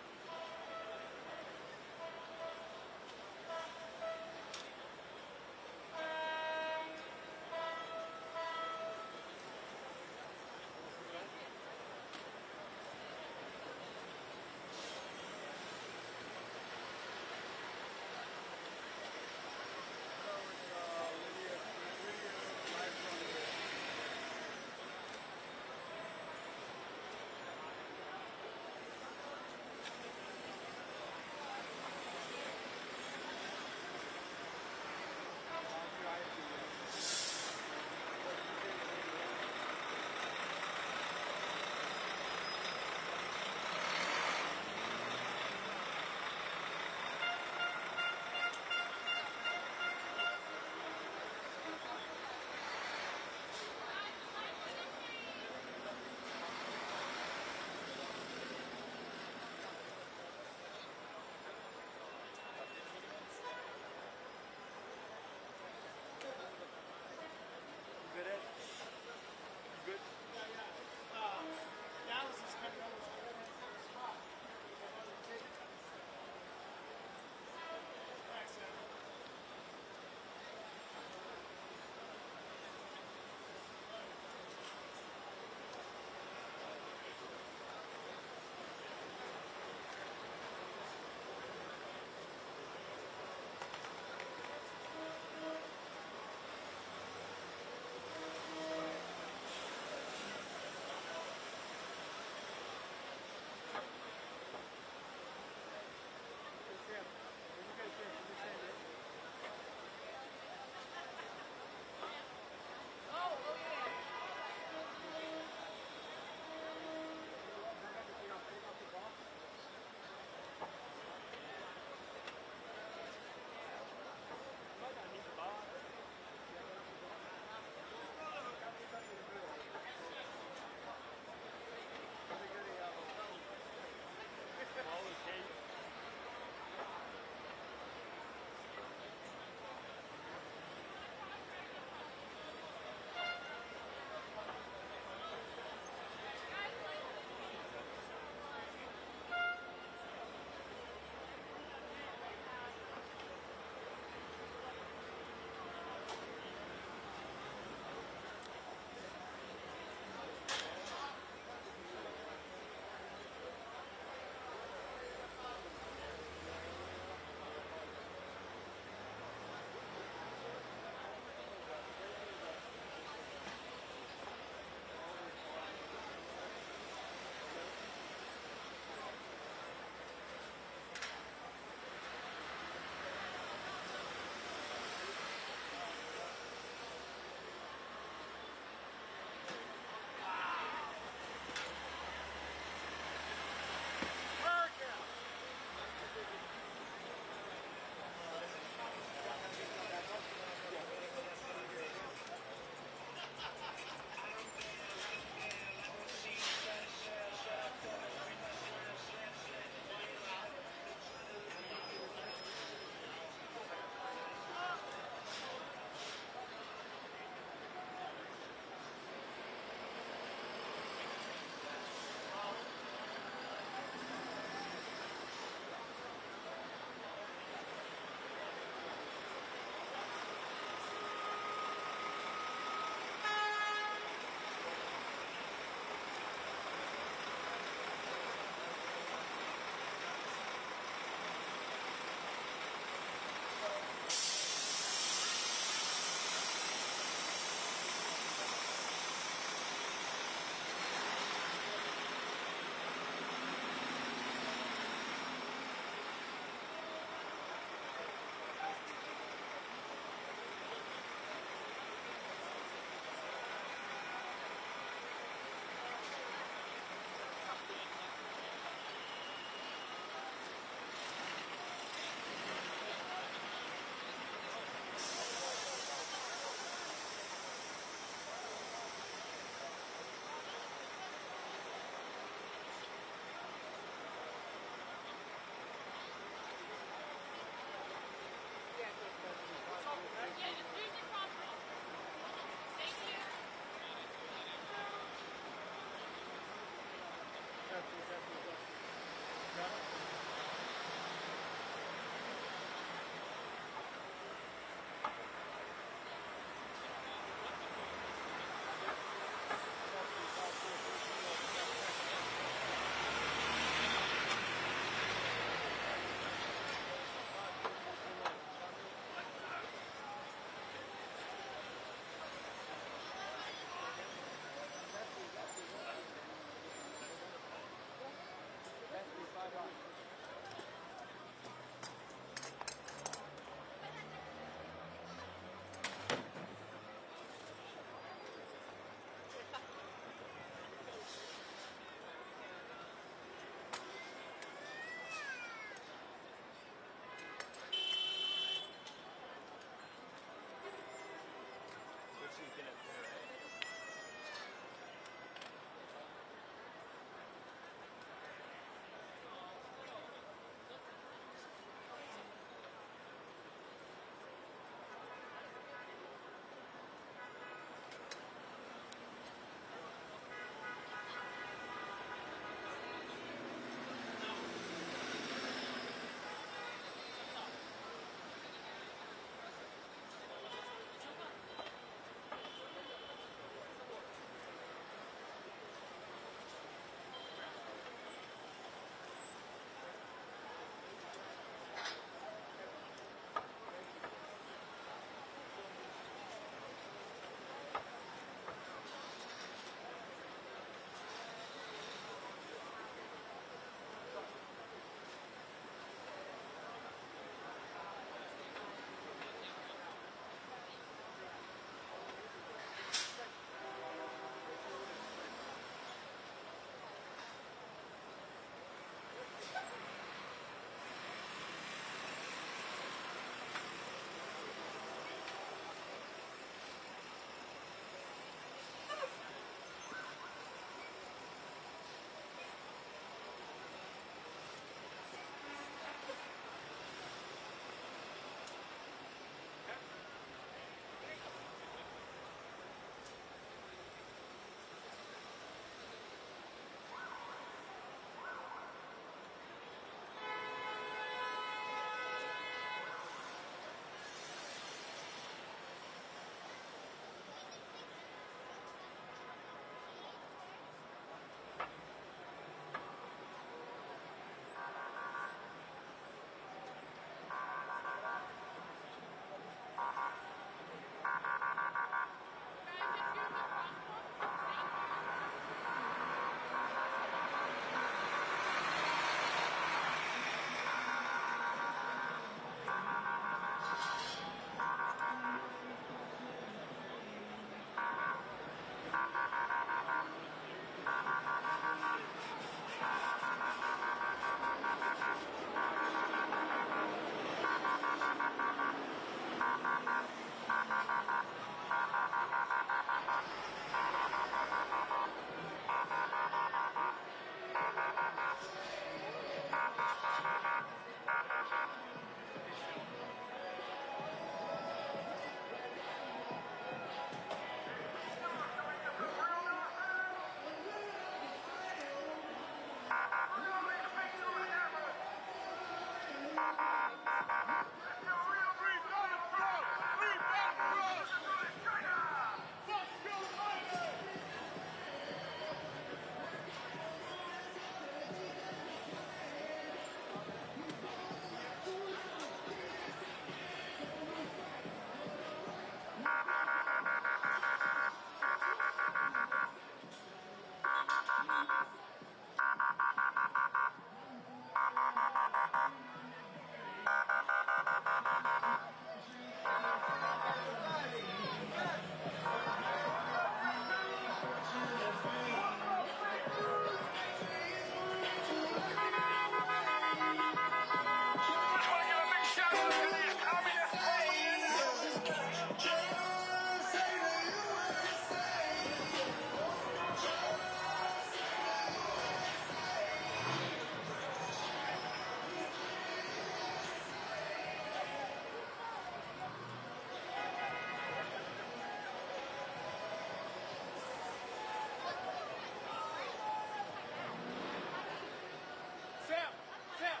Sam! Sam!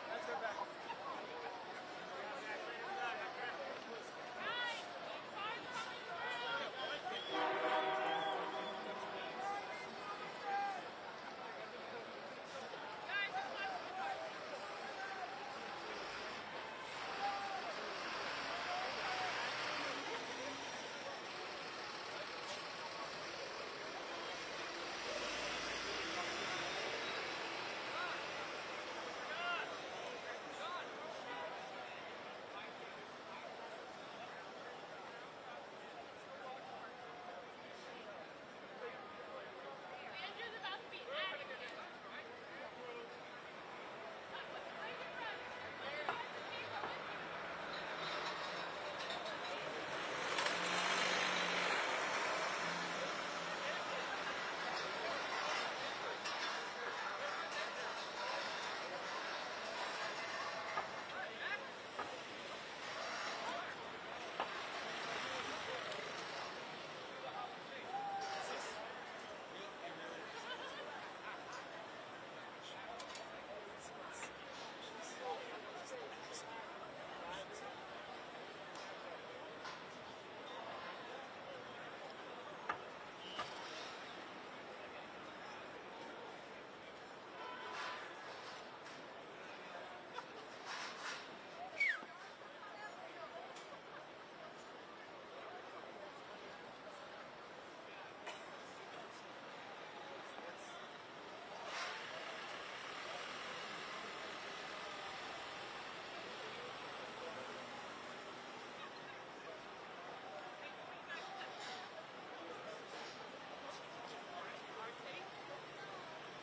That's her back. Guys, cars coming through. Guys, it's my Andrew's about to be active.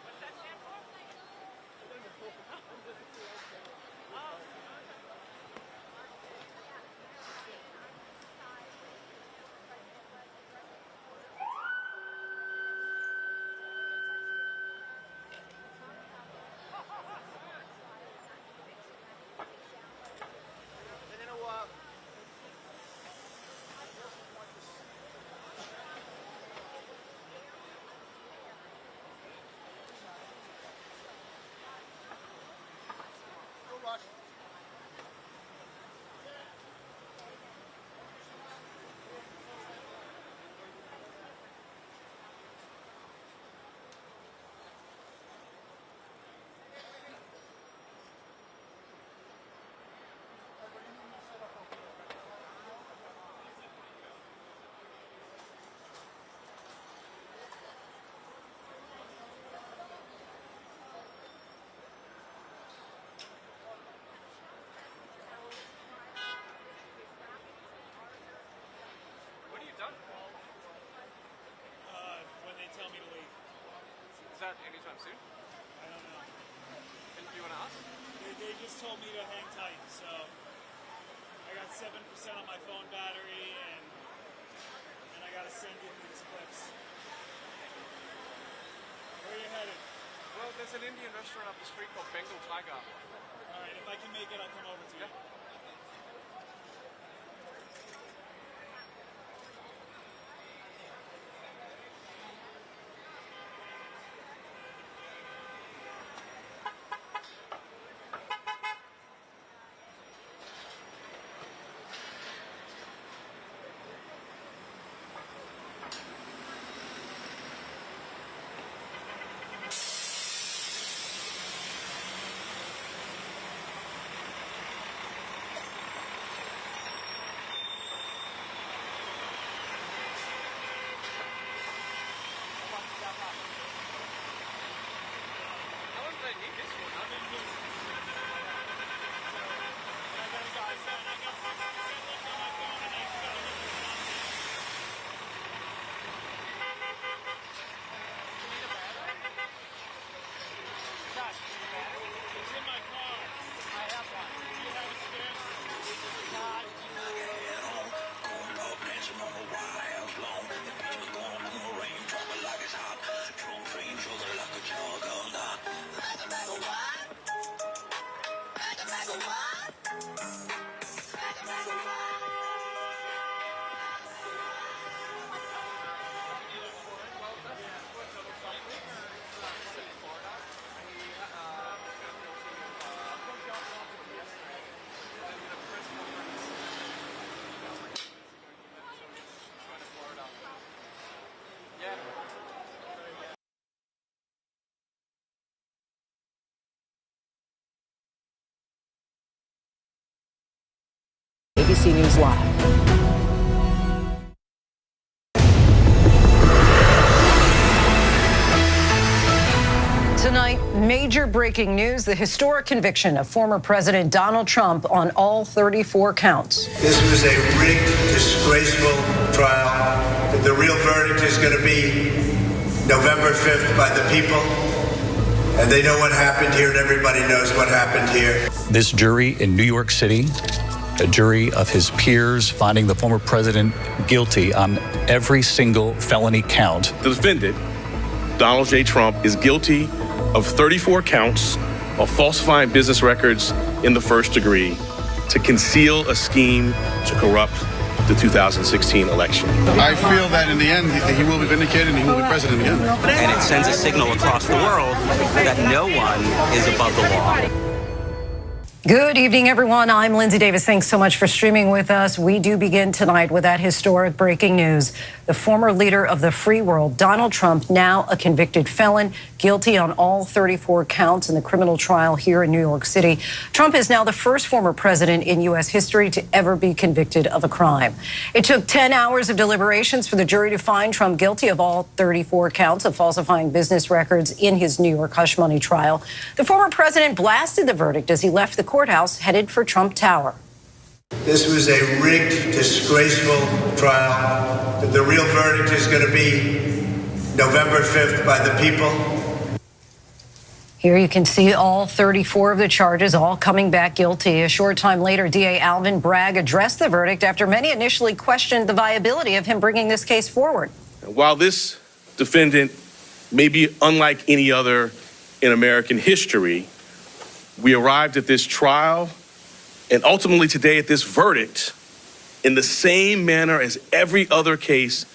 What's that stand for? And you know, no rush. What have you done? When they tell me to leave. Is that anytime soon? I don't know. And do you want to ask? They just told me to hang tight, so I got 7% on my phone battery, and I gotta send in these clips. Where are you headed? Well, there's an Indian restaurant up the street called Bengal Tiger. All right, if I can make it, I'll come over to you. Yeah. ABC News Live. Tonight, major breaking news, the historic conviction of former President Donald Trump on all 34 counts. This was a rigged, disgraceful trial. The real verdict is going to be November 5th by the people. And they know what happened here, and everybody knows what happened here. This jury in New York City, a jury of his peers, finding the former president guilty on every single felony count. The defendant, Donald J. Trump, is guilty of 34 counts of falsifying business records in the first degree to conceal a scheme to corrupt the 2016 election. I feel that in the end, he will be vindicated and he will be president again. And it sends a signal across the world that no one is above the law. Good evening, everyone. I'm Lindsay Davis. Thanks so much for streaming with us. We do begin tonight with that historic breaking news. The former leader of the free world, Donald Trump, now a convicted felon, guilty on all 34 counts in the criminal trial here in New York City. Trump is now the first former president in U.S. history to ever be convicted of a crime. It took 10 hours of deliberations for the jury to find Trump guilty of all 34 counts of falsifying business records in his New York hush money trial. The former president blasted the verdict as he left the courthouse headed for Trump Tower. This was a rigged, disgraceful trial. The real verdict is going to be November 5th by the people. Here you can see all 34 of the charges, all coming back guilty. A short time later, DA Alvin Bragg addressed the verdict after many initially questioned the viability of him bringing this case forward. While this defendant may be unlike any other in American history, we arrived at this trial and ultimately today at this verdict in the same manner as every other case.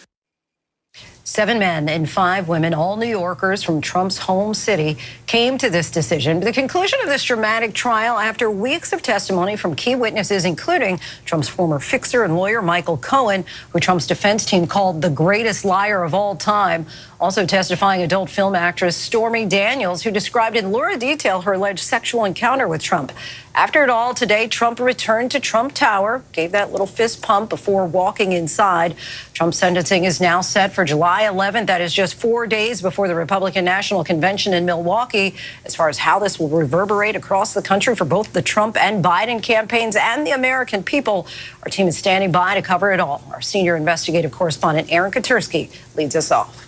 7 men and 5 women, all New Yorkers from Trump's home city, came to this decision. The conclusion of this dramatic trial after weeks of testimony from key witnesses, including Trump's former fixer and lawyer Michael Cohen, who Trump's defense team called the greatest liar of all time. Also testifying adult film actress Stormy Daniels, who described in lurid detail her alleged sexual encounter with Trump. After it all, today, Trump returned to Trump Tower, gave that little fist pump before walking inside. Trump's sentencing is now set for July 11th. That is just 4 days before the Republican National Convention in Milwaukee. As far as how this will reverberate across the country for both the Trump and Biden campaigns and the American people, our team is standing by to cover it all. Our senior investigative correspondent, Aaron Katursky, leads us off.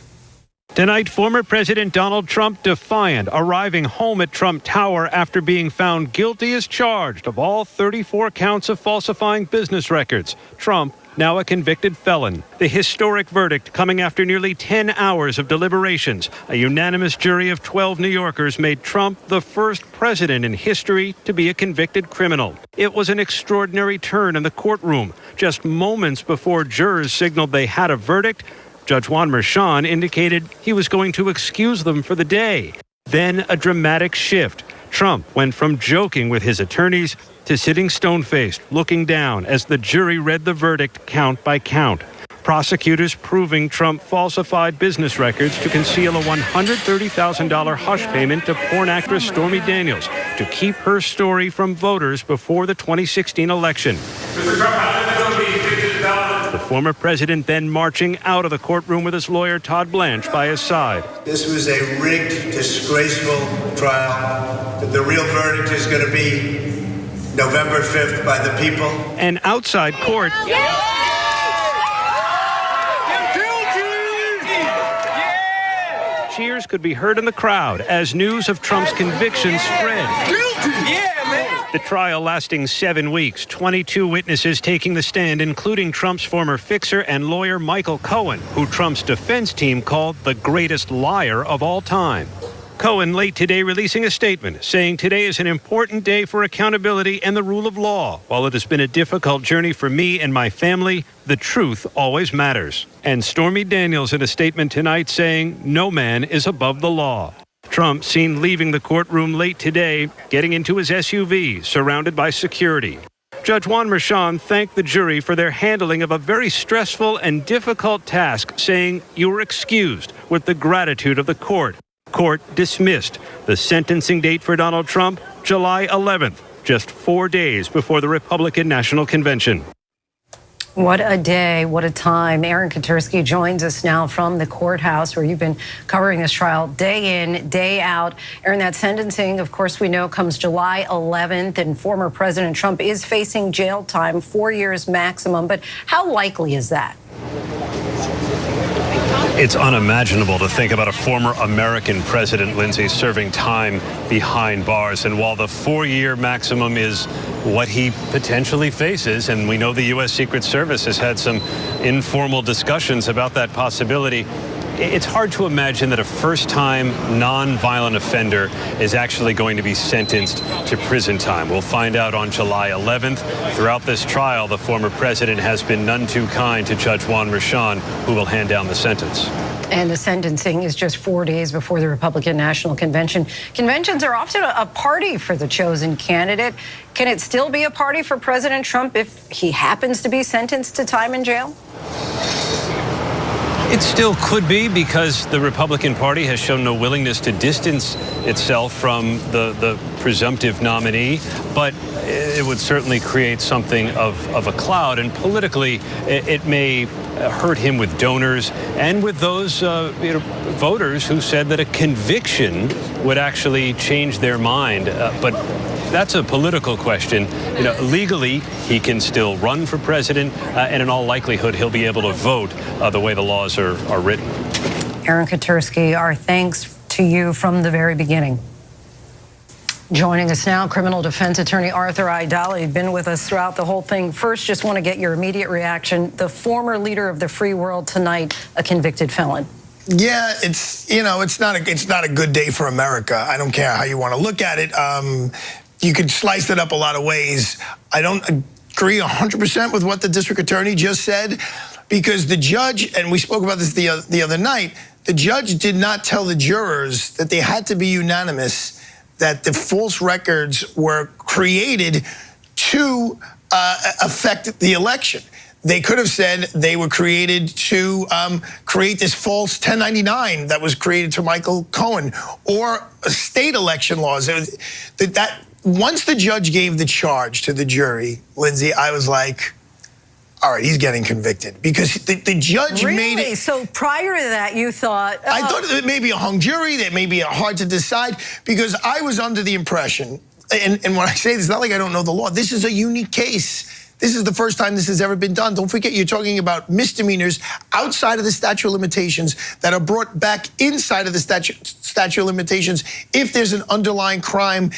Tonight, former President Donald Trump defiant, arriving home at Trump Tower after being found guilty as charged of all 34 counts of falsifying business records. Trump, now a convicted felon. The historic verdict coming after nearly 10 hours of deliberations. A unanimous jury of 12 New Yorkers made Trump the first president in history to be a convicted criminal. It was an extraordinary turn in the courtroom. Just moments before jurors signaled they had a verdict, Judge Juan Merchan indicated he was going to excuse them for the day. Then a dramatic shift. Trump went from joking with his attorneys to sitting stone-faced, looking down as the jury read the verdict count by count. Prosecutors proving Trump falsified business records to conceal a $130,000 hush payment to porn actress Stormy Daniels to keep her story from voters before the 2016 election. The former president then marching out of the courtroom with his lawyer Todd Blanche by his side. This was a rigged, disgraceful trial. The real verdict is going to be November 5th by the people. And outside court, cheers could be heard in the crowd as news of Trump's conviction spread. The trial lasting 7 weeks, 22 witnesses taking the stand, including Trump's former fixer and lawyer Michael Cohen, who Trump's defense team called the greatest liar of all time. Cohen late today releasing a statement saying today is an important day for accountability and the rule of law. While it has been a difficult journey for me and my family, the truth always matters. And Stormy Daniels in a statement tonight saying no man is above the law. Trump seen leaving the courtroom late today, getting into his SUV, surrounded by security. Judge Juan Merchan thanked the jury for their handling of a very stressful and difficult task, saying you were excused with the gratitude of the court. Court dismissed. The sentencing date for Donald Trump, July 11th, just 4 days before the Republican National Convention. What a day, what a time. Aaron Katursky joins us now from the courthouse where you've been covering this trial day in, day out. Aaron, that sentencing, of course, we know comes July 11th, and former President Trump is facing jail time, 4 years maximum. But how likely is that? It's unimaginable to think about a former American president, Lindsay, serving time behind bars. And while the 4-year maximum is what he potentially faces, and we know the U.S. Secret Service has had some informal discussions about that possibility, it's hard to imagine that a first-time non-violent offender is actually going to be sentenced to prison time. We'll find out on July 11th. Throughout this trial, the former president has been none too kind to Judge Juan Merchan, who will hand down the sentence. And the sentencing is just 4 days before the Republican National Convention. Conventions are often a party for the chosen candidate. Can it still be a party for President Trump if he happens to be sentenced to time in jail? It still could be, because the Republican Party has shown no willingness to distance itself from the presumptive nominee, but it would certainly create something of a cloud, and politically it may hurt him with donors and with those voters who said that a conviction would actually change their mind. But that's a political question. Legally, he can still run for president, and in all likelihood, he'll be able to vote the way the laws are written. Aaron Katursky, our thanks to you from the very beginning. Joining us now, criminal defense attorney Arthur Aidala. Been with us throughout the whole thing. First, just want to get your immediate reaction. The former leader of the free world tonight, a convicted felon. Yeah, it's not a good day for America. I don't care how you want to look at it. You could slice it up a lot of ways. I don't agree 100% with what the district attorney just said, because the judge, and we spoke about this the other night, the judge did not tell the jurors that they had to be unanimous, that the false records were created to affect the election. They could have said they were created to create this false 1099 that was created to Michael Cohen, or state election laws. Once the judge gave the charge to the jury, Lindsay, I was like, all right, he's getting convicted, because the judge made it. So prior to that, you thought? I thought it may be a hung jury, that may be hard to decide, because I was under the impression, and when I say this, it's not like I don't know the law. This is a unique case. This is the first time this has ever been done. Don't forget, you're talking about misdemeanors outside of the statute of limitations that are brought back inside of the statute of limitations if there's an underlying crime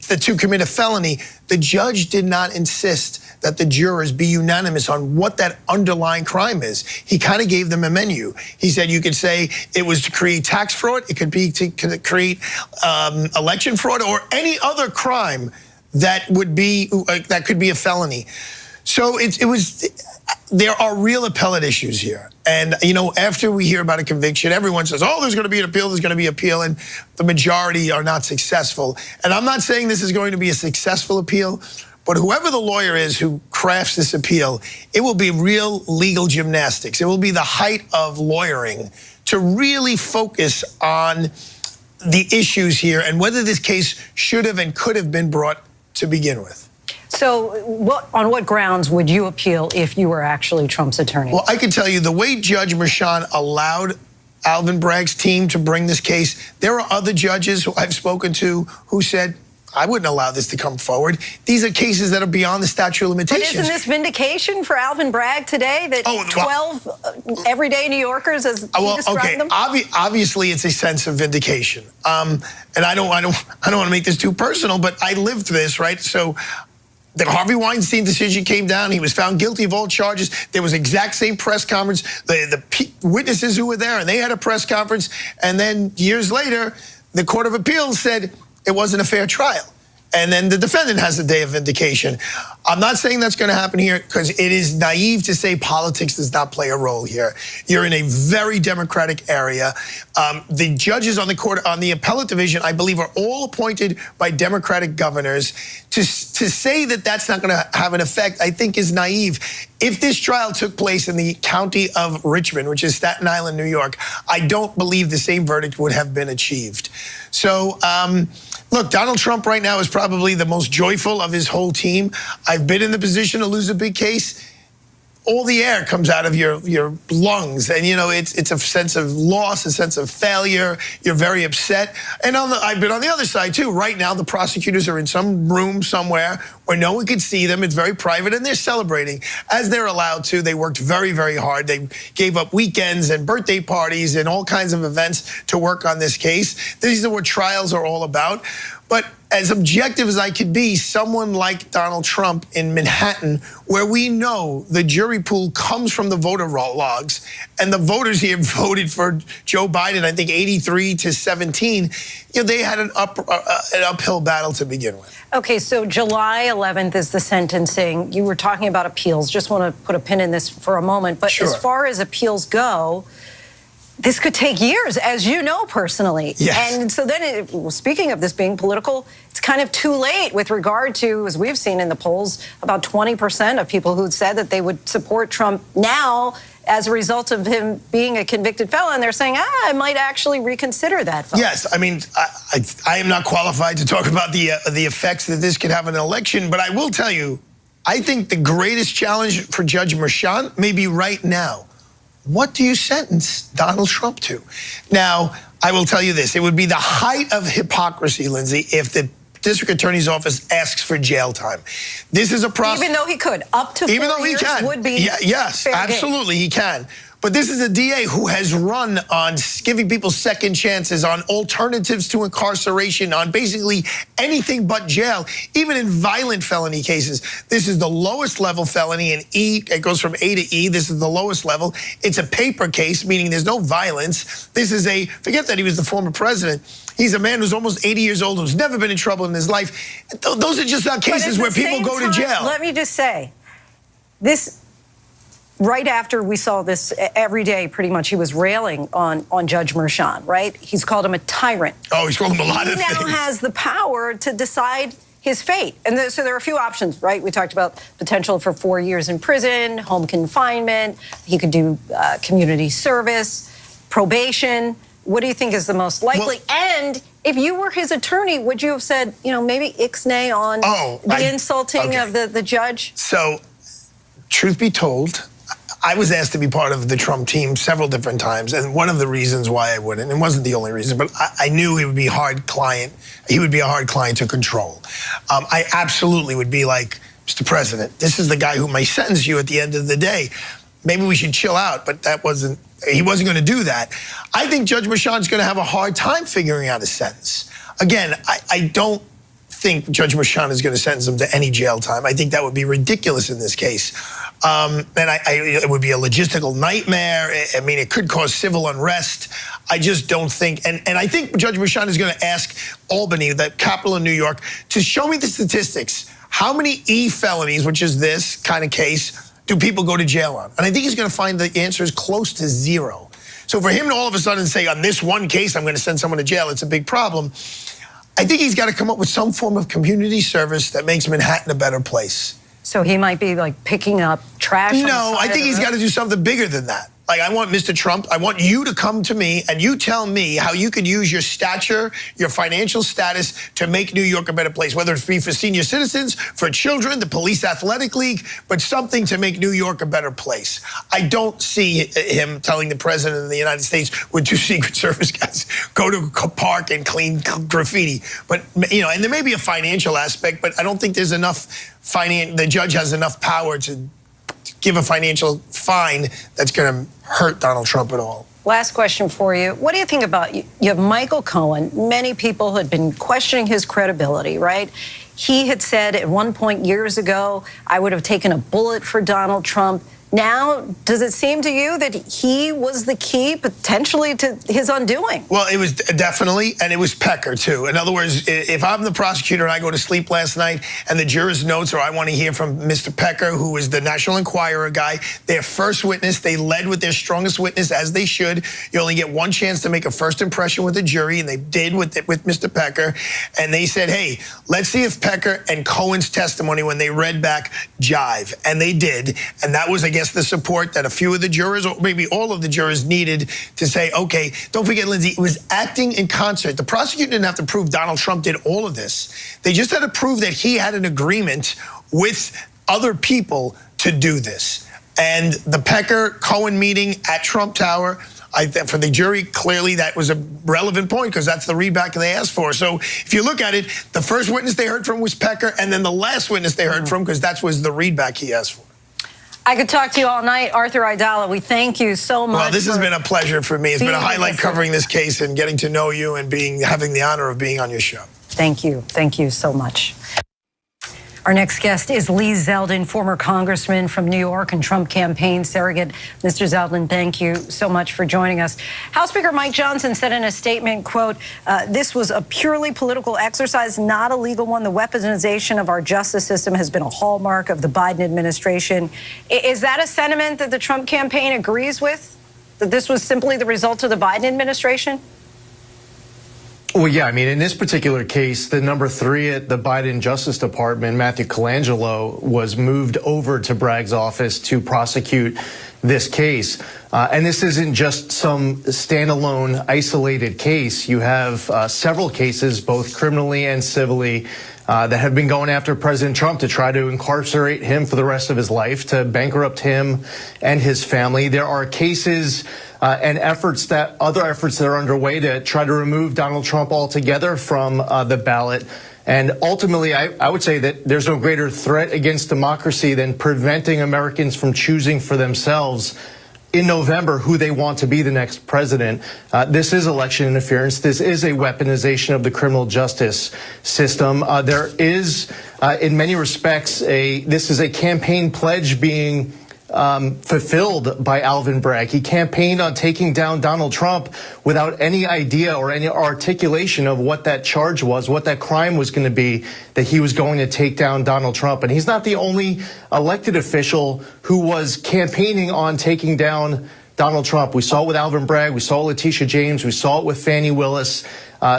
to commit a felony. The judge did not insist that the jurors be unanimous on what that underlying crime is. He kind of gave them a menu. He said you could say it was to create tax fraud, it could be to create election fraud, or any other crime that would be that could be a felony. So there are real appellate issues here. And, after we hear about a conviction, everyone says, oh, there's going to be an appeal, there's going to be an appeal, and the majority are not successful. And I'm not saying this is going to be a successful appeal, but whoever the lawyer is who crafts this appeal, it will be real legal gymnastics. It will be the height of lawyering to really focus on the issues here and whether this case should have and could have been brought to begin with. So on what grounds would you appeal if you were actually Trump's attorney? Well, I can tell you the way Judge Merchan allowed Alvin Bragg's team to bring this case, there are other judges who I've spoken to who said, I wouldn't allow this to come forward. These are cases that are beyond the statute of limitations. But isn't this vindication for Alvin Bragg today that 12 everyday New Yorkers, as he described them? Obviously, it's a sense of vindication. And I don't want to make this too personal, but I lived this, right? So the Harvey Weinstein decision came down. He was found guilty of all charges. There was exact same press conference. The witnesses who were there, and they had a press conference. And then years later, the Court of Appeals said it wasn't a fair trial. And then the defendant has a day of vindication. I'm not saying that's going to happen here, because it is naive to say politics does not play a role here. You're in a very democratic area. The judges on the court, on the appellate division, I believe, are all appointed by Democratic governors. To say that that's not going to have an effect, I think, is naive. If this trial took place in the county of Richmond, which is Staten Island, New York, I don't believe the same verdict would have been achieved. So, look, Donald Trump right now is probably the most joyful of his whole team. I've been in the position to lose a big case. all the air comes out of your lungs, and you know it's a sense of loss, a sense of failure. You're very upset, and I've been on the other side too. Right now, the prosecutors are in some room somewhere where no one could see them. It's very private, and they're celebrating as they're allowed to. They worked very, very hard. They gave up weekends and birthday parties and all kinds of events to work on this case. These are what trials are all about. But as objective as I could be, someone like Donald Trump in Manhattan, where we know the jury pool comes from the voter logs, and the voters here voted for Joe Biden, I think 83 to 17, you know, they had an uphill battle to begin with. Okay, so July 11th is the sentencing. You were talking about appeals. Just want to put a pin in this for a moment. But Sure. as far as appeals go, this could take years, as you know personally. Yes. And so then, speaking of this being political, it's kind of too late with regard to, as we've seen in the polls, about 20% of people who said that they would support Trump now as a result of him being a convicted felon. They're saying, I might actually reconsider that vote. Yes, I mean, I am not qualified to talk about the effects that this could have on an election, but I will tell you, I think the greatest challenge for Judge Merchan may be right now. What do you sentence Donald Trump to? Now, I will tell you this. It would be the height of hypocrisy, Lindsay, if the district attorney's office asks for jail time. This is a process. Even though he could, up to 4 Even though he years can. would be yes, fair absolutely, he can. But this is a DA who has run on giving people second chances, on alternatives to incarceration, on basically anything but jail, even in violent felony cases. This is the lowest level felony in E. It goes from A to E. This is the lowest level. It's a paper case, meaning there's no violence. This is forget that he was the former president. He's a man who's almost 80 years old, who's never been in trouble in his life. Those are just not cases where people go to jail. Let me just say, this, right after we saw this every day, pretty much, he was railing on Judge Merchan, right? He's called him a tyrant. Oh, he's called him a lot of things. He now has the power to decide his fate. And so there are a few options, right? We talked about potential for 4 years in prison, home confinement. He could do community service, probation. What do you think is the most likely? And if you were his attorney, would you have said, you know, maybe ixnay on the insulting of the judge? So, truth be told, I was asked to be part of the Trump team several different times, and one of the reasons why I wouldn't, and it wasn't the only reason, but I knew he would be a hard client. He would be a hard client to control. I absolutely would be like, Mr. President, this is the guy who may sentence you at the end of the day. Maybe we should chill out, but he wasn't going to do that. I think Judge Merchan's going to have a hard time figuring out a sentence. Again, I don't think Judge Merchan is going to sentence him to any jail time. I think that would be ridiculous in this case. And it would be a logistical nightmare. I mean, it could cause civil unrest. I just don't think, and I think Judge Merchan is going to ask Albany, the capital of New York, to show me the statistics. How many E felonies, which is this kind of case, do people go to jail on? And I think he's going to find the answer is close to zero. So for him to all of a sudden say, on this one case, I'm going to send someone to jail, it's a big problem. I think he's got to come up with some form of community service that makes Manhattan a better place. So he might be like picking up trash. No, I think he's got to do something bigger than that. Like, I want Mr. Trump, I want you to come to me and you tell me how you could use your stature, your financial status to make New York a better place, whether it be for senior citizens, for children, the police athletic league, but something to make New York a better place. I don't see him telling the president of the United States with 2 Secret Service guys, go to a park and clean graffiti. But, you know, and there may be a financial aspect, but I don't think there's enough the judge has enough power to give a financial fine that's going to hurt Donald Trump at all. Last question for you. What do you think about, you have Michael Cohen. Many people had been questioning his credibility, right? He had said at one point years ago, I would have taken a bullet for Donald Trump. Now, does it seem to you that he was the key potentially to his undoing? Well, it was definitely, and it was Pecker too. In other words, if I'm the prosecutor and I go to sleep last night and the jurors' notes, or I want to hear from Mr. Pecker, who was the National Enquirer guy, their first witness, they led with their strongest witness, as they should. You only get one chance to make a first impression with the jury, and they did with Mr. Pecker. And they said, hey, let's see if Pecker and Cohen's testimony, when they read back, jive. And they did, and that was, I guess, the support that a few of the jurors, or maybe all of the jurors, needed to say, okay, don't forget, Lindsay, it was acting in concert. The prosecutor didn't have to prove Donald Trump did all of this. They just had to prove that he had an agreement with other people to do this. And the Pecker-Cohen meeting at Trump Tower, for the jury, clearly that was a relevant point because that's the readback they asked for. So if you look at it, the first witness they heard from was Pecker, and then the last witness they heard from, because that was the readback he asked for. I could talk to you all night. Arthur Aidala, we thank you so much. Well, this has been a pleasure for me. It's been a highlight covering this case and getting to know you and having the honor of being on your show. Thank you. Thank you so much. Our next guest is Lee Zeldin, former congressman from New York and Trump campaign surrogate. Mr. Zeldin, thank you so much for joining us. House Speaker Mike Johnson said in a statement, quote, this was a purely political exercise, not a legal one. The weaponization of our justice system has been a hallmark of the Biden administration. Is that a sentiment that the Trump campaign agrees with? That this was simply the result of the Biden administration? Well, yeah, I mean, in this particular case, the number 3 at the Biden Justice Department, Matthew Colangelo, was moved over to Bragg's office to prosecute this case. And this isn't just some standalone, isolated case. You have several cases, both criminally and civilly, that have been going after President Trump to try to incarcerate him for the rest of his life, to bankrupt him and his family. There are cases and other efforts that are underway to try to remove Donald Trump altogether from the ballot. And ultimately, I would say that there's no greater threat against democracy than preventing Americans from choosing for themselves in November who they want to be the next president. This is election interference. This is a weaponization of the criminal justice system. There is, in many respects, this is a campaign pledge being fulfilled by Alvin Bragg. He campaigned on taking down Donald Trump without any idea or any articulation of what that charge was, what that crime was going to be, that he was going to take down Donald Trump. And he's not the only elected official who was campaigning on taking down Donald Trump. We saw it with Alvin Bragg. We saw it with Letitia James. We saw it with Fani Willis.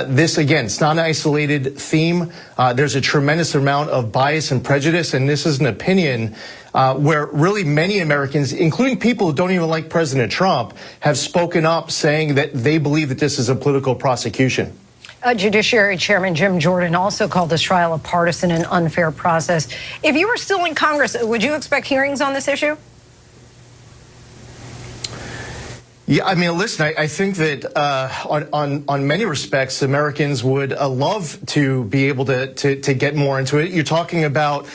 This, again, it's not an isolated theme. There's a tremendous amount of bias and prejudice, and this is an opinion where really many Americans, including people who don't even like President Trump, have spoken up saying that they believe that this is a political prosecution. Judiciary Chairman Jim Jordan also called this trial a partisan and unfair process. If you were still in Congress, would you expect hearings on this issue? Yeah, I mean, listen, I think that on many respects, Americans would love to be able to get more into it. You're talking about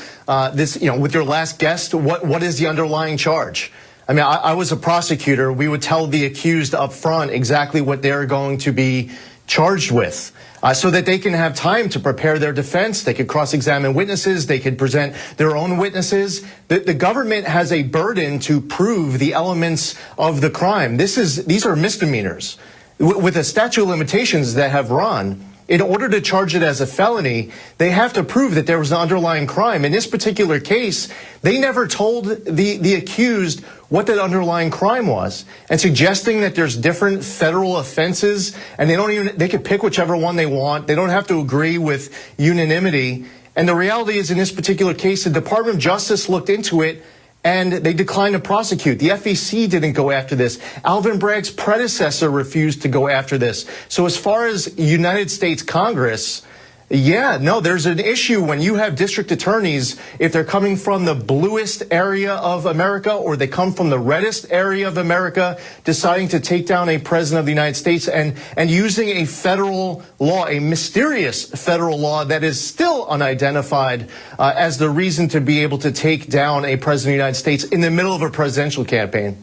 this, with your last guest, what is the underlying charge? I mean, I was a prosecutor. We would tell the accused up front exactly what they're going to be charged with, so that they can have time to prepare their defense. They could cross-examine witnesses. They could present their own witnesses. The government has a burden to prove the elements of the crime. These are misdemeanors. With a statute of limitations that have run, in order to charge it as a felony, they have to prove that there was an underlying crime. In this particular case, they never told the accused what that underlying crime was, and suggesting that there's different federal offenses and they could pick whichever one they want. They don't have to agree with unanimity. And the reality is, in this particular case, the Department of Justice looked into it and they declined to prosecute. The FEC didn't go after this. Alvin Bragg's predecessor refused to go after this. So as far as United States Congress, there's an issue when you have district attorneys, if they're coming from the bluest area of America or they come from the reddest area of America, deciding to take down a president of the United States and using a federal law, a mysterious federal law that is still unidentified as the reason to be able to take down a president of the United States in the middle of a presidential campaign.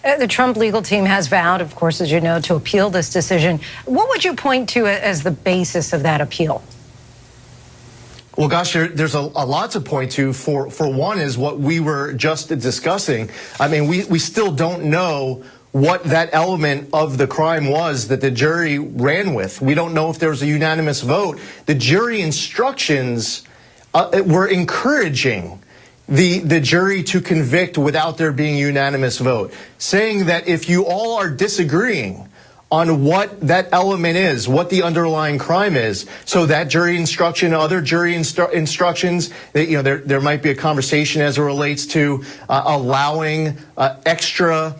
The Trump legal team has vowed, of course, as you know, to appeal this decision. What would you point to as the basis of that appeal? Well, gosh, there's a lot to point to. For one is what we were just discussing. I mean, we still don't know what that element of the crime was that the jury ran with. We don't know if there was a unanimous vote. The jury instructions were encouraging the jury to convict without there being a unanimous vote, saying that if you all are disagreeing on what that element is, what the underlying crime is. So that jury instruction, other jury instructions, there might be a conversation as it relates to allowing extra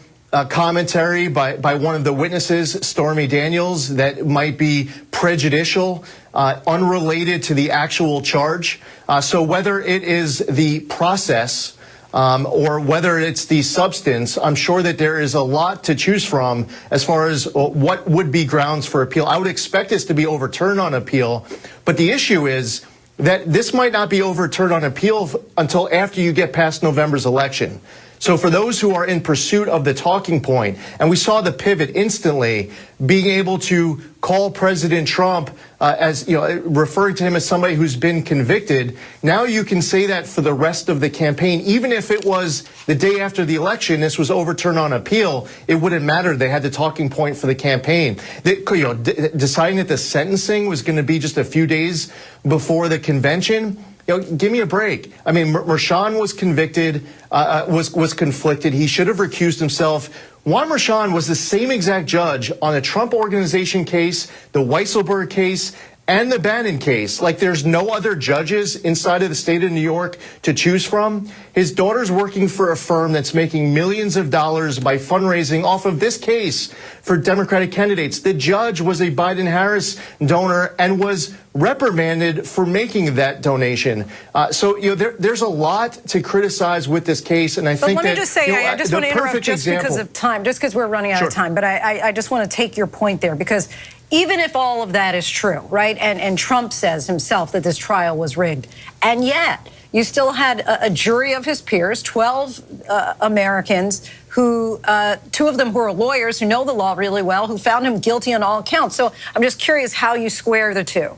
commentary by one of the witnesses, Stormy Daniels, that might be prejudicial, unrelated to the actual charge. So whether it is the process or whether it's the substance, I'm sure that there is a lot to choose from as far as what would be grounds for appeal. I would expect this to be overturned on appeal, but the issue is that this might not be overturned on appeal until after you get past November's election. So for those who are in pursuit of the talking point, and we saw the pivot instantly, being able to call President Trump as, referring to him as somebody who's been convicted, now you can say that for the rest of the campaign. Even if it was the day after the election, this was overturned on appeal, it wouldn't matter. They had the talking point for the campaign. Deciding that the sentencing was going to be just a few days before the convention, give me a break. I mean, Mershon was convicted, was conflicted. He should have recused himself. Juan Mershon was the same exact judge on the Trump Organization case, the Weisselberg case, and the Bannon case. Like, there's no other judges inside of the state of New York to choose from. His daughter's working for a firm that's making millions of dollars by fundraising off of this case for Democratic candidates. The judge was a Biden-Harris donor and was reprimanded for making that donation. There's a lot to criticize with this case, and I think let me just say, I just want to interrupt just because of time, just because we're running out of time, but I just want to take your point there, because even if all of that is true, right, and Trump says himself that this trial was rigged, and yet you still had a jury of his peers, 12 Americans who, 2 of them who are lawyers who know the law really well, who found him guilty on all accounts. So I'm just curious how you square the two.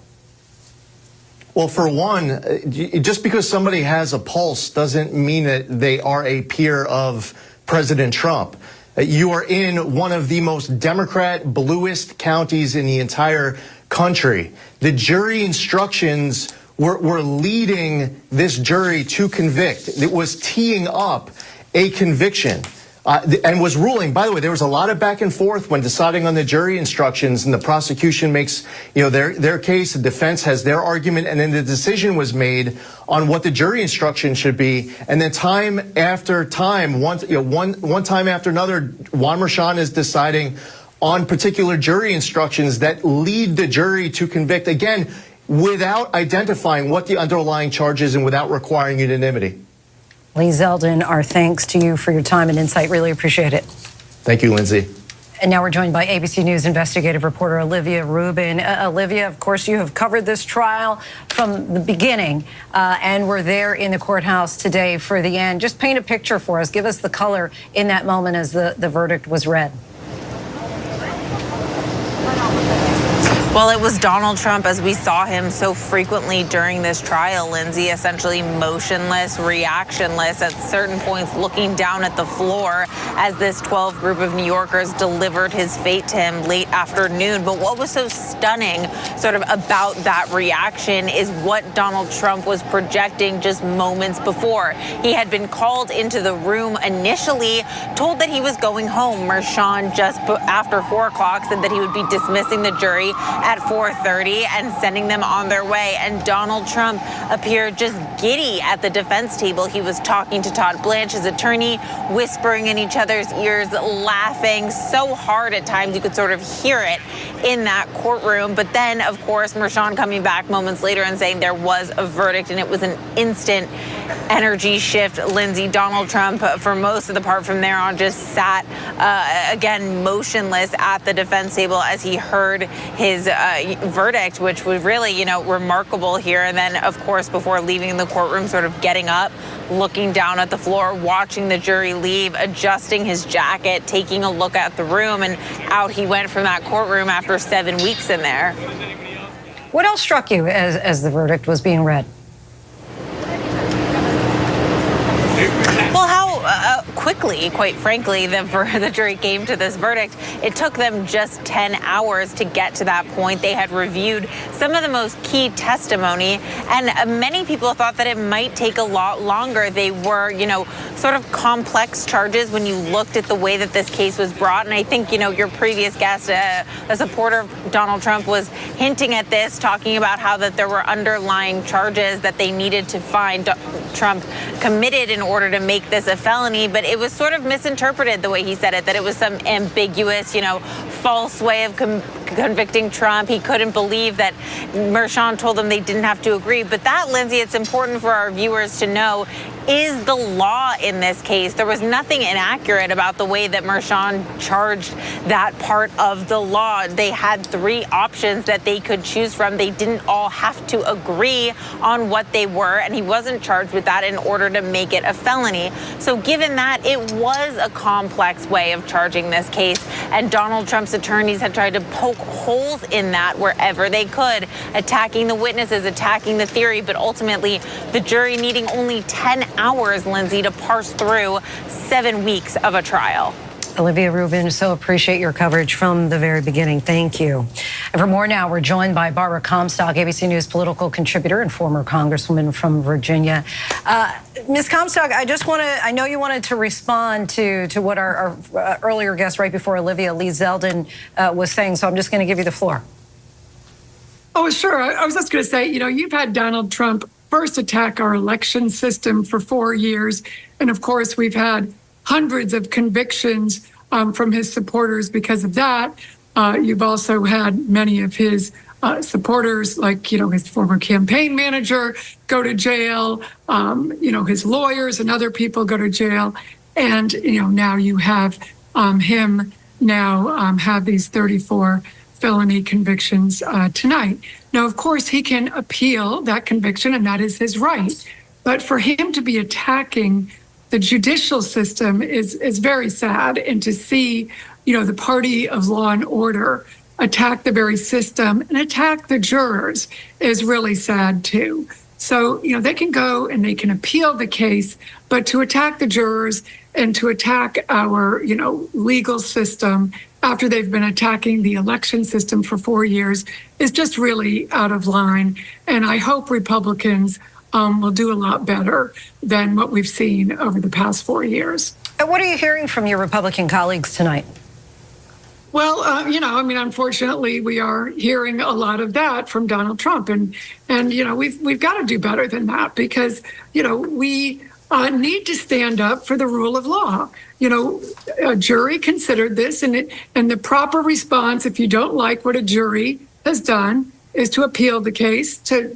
Well, for one, just because somebody has a pulse doesn't mean that they are a peer of President Trump. You are in one of the most Democrat bluest counties in the entire country. The jury instructions were leading this jury to convict. It was teeing up a conviction. And was ruling, by the way, there was a lot of back and forth when deciding on the jury instructions, and the prosecution makes, their case, the defense has their argument, and then the decision was made on what the jury instruction should be. And then time after time, one time after another, Juan Mershon is deciding on particular jury instructions that lead the jury to convict, again, without identifying what the underlying charge is and without requiring unanimity. Lee Zeldin, our thanks to you for your time and insight. Really appreciate it. Thank you, Lindsay. And now we're joined by ABC News investigative reporter Olivia Rubin. Olivia, of course, you have covered this trial from the beginning and were there in the courthouse today for the end. Just paint a picture for us. Give us the color in that moment as the verdict was read. Well, it was Donald Trump, as we saw him so frequently during this trial, Lindsay, essentially motionless, reactionless, at certain points looking down at the floor as this 12 group of New Yorkers delivered his fate to him late afternoon. But what was so stunning sort of about that reaction is what Donald Trump was projecting just moments before. He had been called into the room initially, told that he was going home. Mershon just after 4 o'clock said that he would be dismissing the jury at 4:30 and sending them on their way. And Donald Trump appeared just giddy at the defense table. He was talking to Todd Blanche, his attorney, whispering in each other's ears, laughing so hard at times you could sort of hear it in that courtroom. But then, of course, Mershon coming back moments later and saying there was a verdict, and it was an instant energy shift. Lindsay, Donald Trump, for most of the part from there on, just sat, again, motionless at the defense table as he heard his verdict, which was really, remarkable here. And then, of course, before leaving the courtroom, sort of getting up, looking down at the floor, watching the jury leave, adjusting his jacket, taking a look at the room, and out he went from that courtroom after 7 weeks in there. What else struck you as the verdict was being read? Well, how quickly, quite frankly, the jury came to this verdict. It took them just 10 hours to get to that point. They had reviewed some of the most key testimony, and many people thought that it might take a lot longer. They were, sort of complex charges when you looked at the way that this case was brought. And I think, your previous guest, a supporter of Donald Trump, was hinting at this, talking about how that there were underlying charges that they needed to find Trump committed in order to make this a felony. But it was sort of misinterpreted the way he said it, that it was some ambiguous, false way of convicting Trump. He couldn't believe that Merchan told them they didn't have to agree. But that, Lindsay, it's important for our viewers to know, is the law in this case. There was nothing inaccurate about the way that Merchan charged that part of the law. They had 3 options that they could choose from. They didn't all have to agree on what they were, and he wasn't charged with that in order to make it a felony. So given that, it was a complex way of charging this case, and Donald Trump's attorneys had tried to poke holes in that wherever they could, attacking the witnesses, attacking the theory, but ultimately the jury needing only 10 hours, Lindsay, to parse through 7 weeks of a trial. Olivia Rubin, so appreciate your coverage from the very beginning. Thank you. And for more now, we're joined by Barbara Comstock, ABC News political contributor and former congresswoman from Virginia. Ms. Comstock, I know you wanted to respond to what our earlier guest right before Olivia, Lee Zeldin, was saying, so I'm just going to give you the floor. Oh, sure. I was just going to say, you've had Donald Trump first attack our election system for 4 years. And of course, we've had hundreds of convictions from his supporters because of that. You've also had many of his supporters, like, his former campaign manager go to jail, his lawyers and other people go to jail. And, now you have him have these 34 felony convictions tonight. Now, of course, he can appeal that conviction, and that is his right. But for him to be attacking the judicial system is very sad. And to see, the party of law and order attack the very system and attack the jurors is really sad, too. So, they can go and they can appeal the case, but to attack the jurors and to attack our, legal system after they've been attacking the election system for 4 years is just really out of line. And I hope Republicans will do a lot better than what we've seen over the past 4 years. And what are you hearing from your Republican colleagues tonight? Well, unfortunately, we are hearing a lot of that from Donald Trump. And we've got to do better than that because, we need to stand up for the rule of law. A jury considered this, and the proper response, if you don't like what a jury has done, is to appeal the case, to,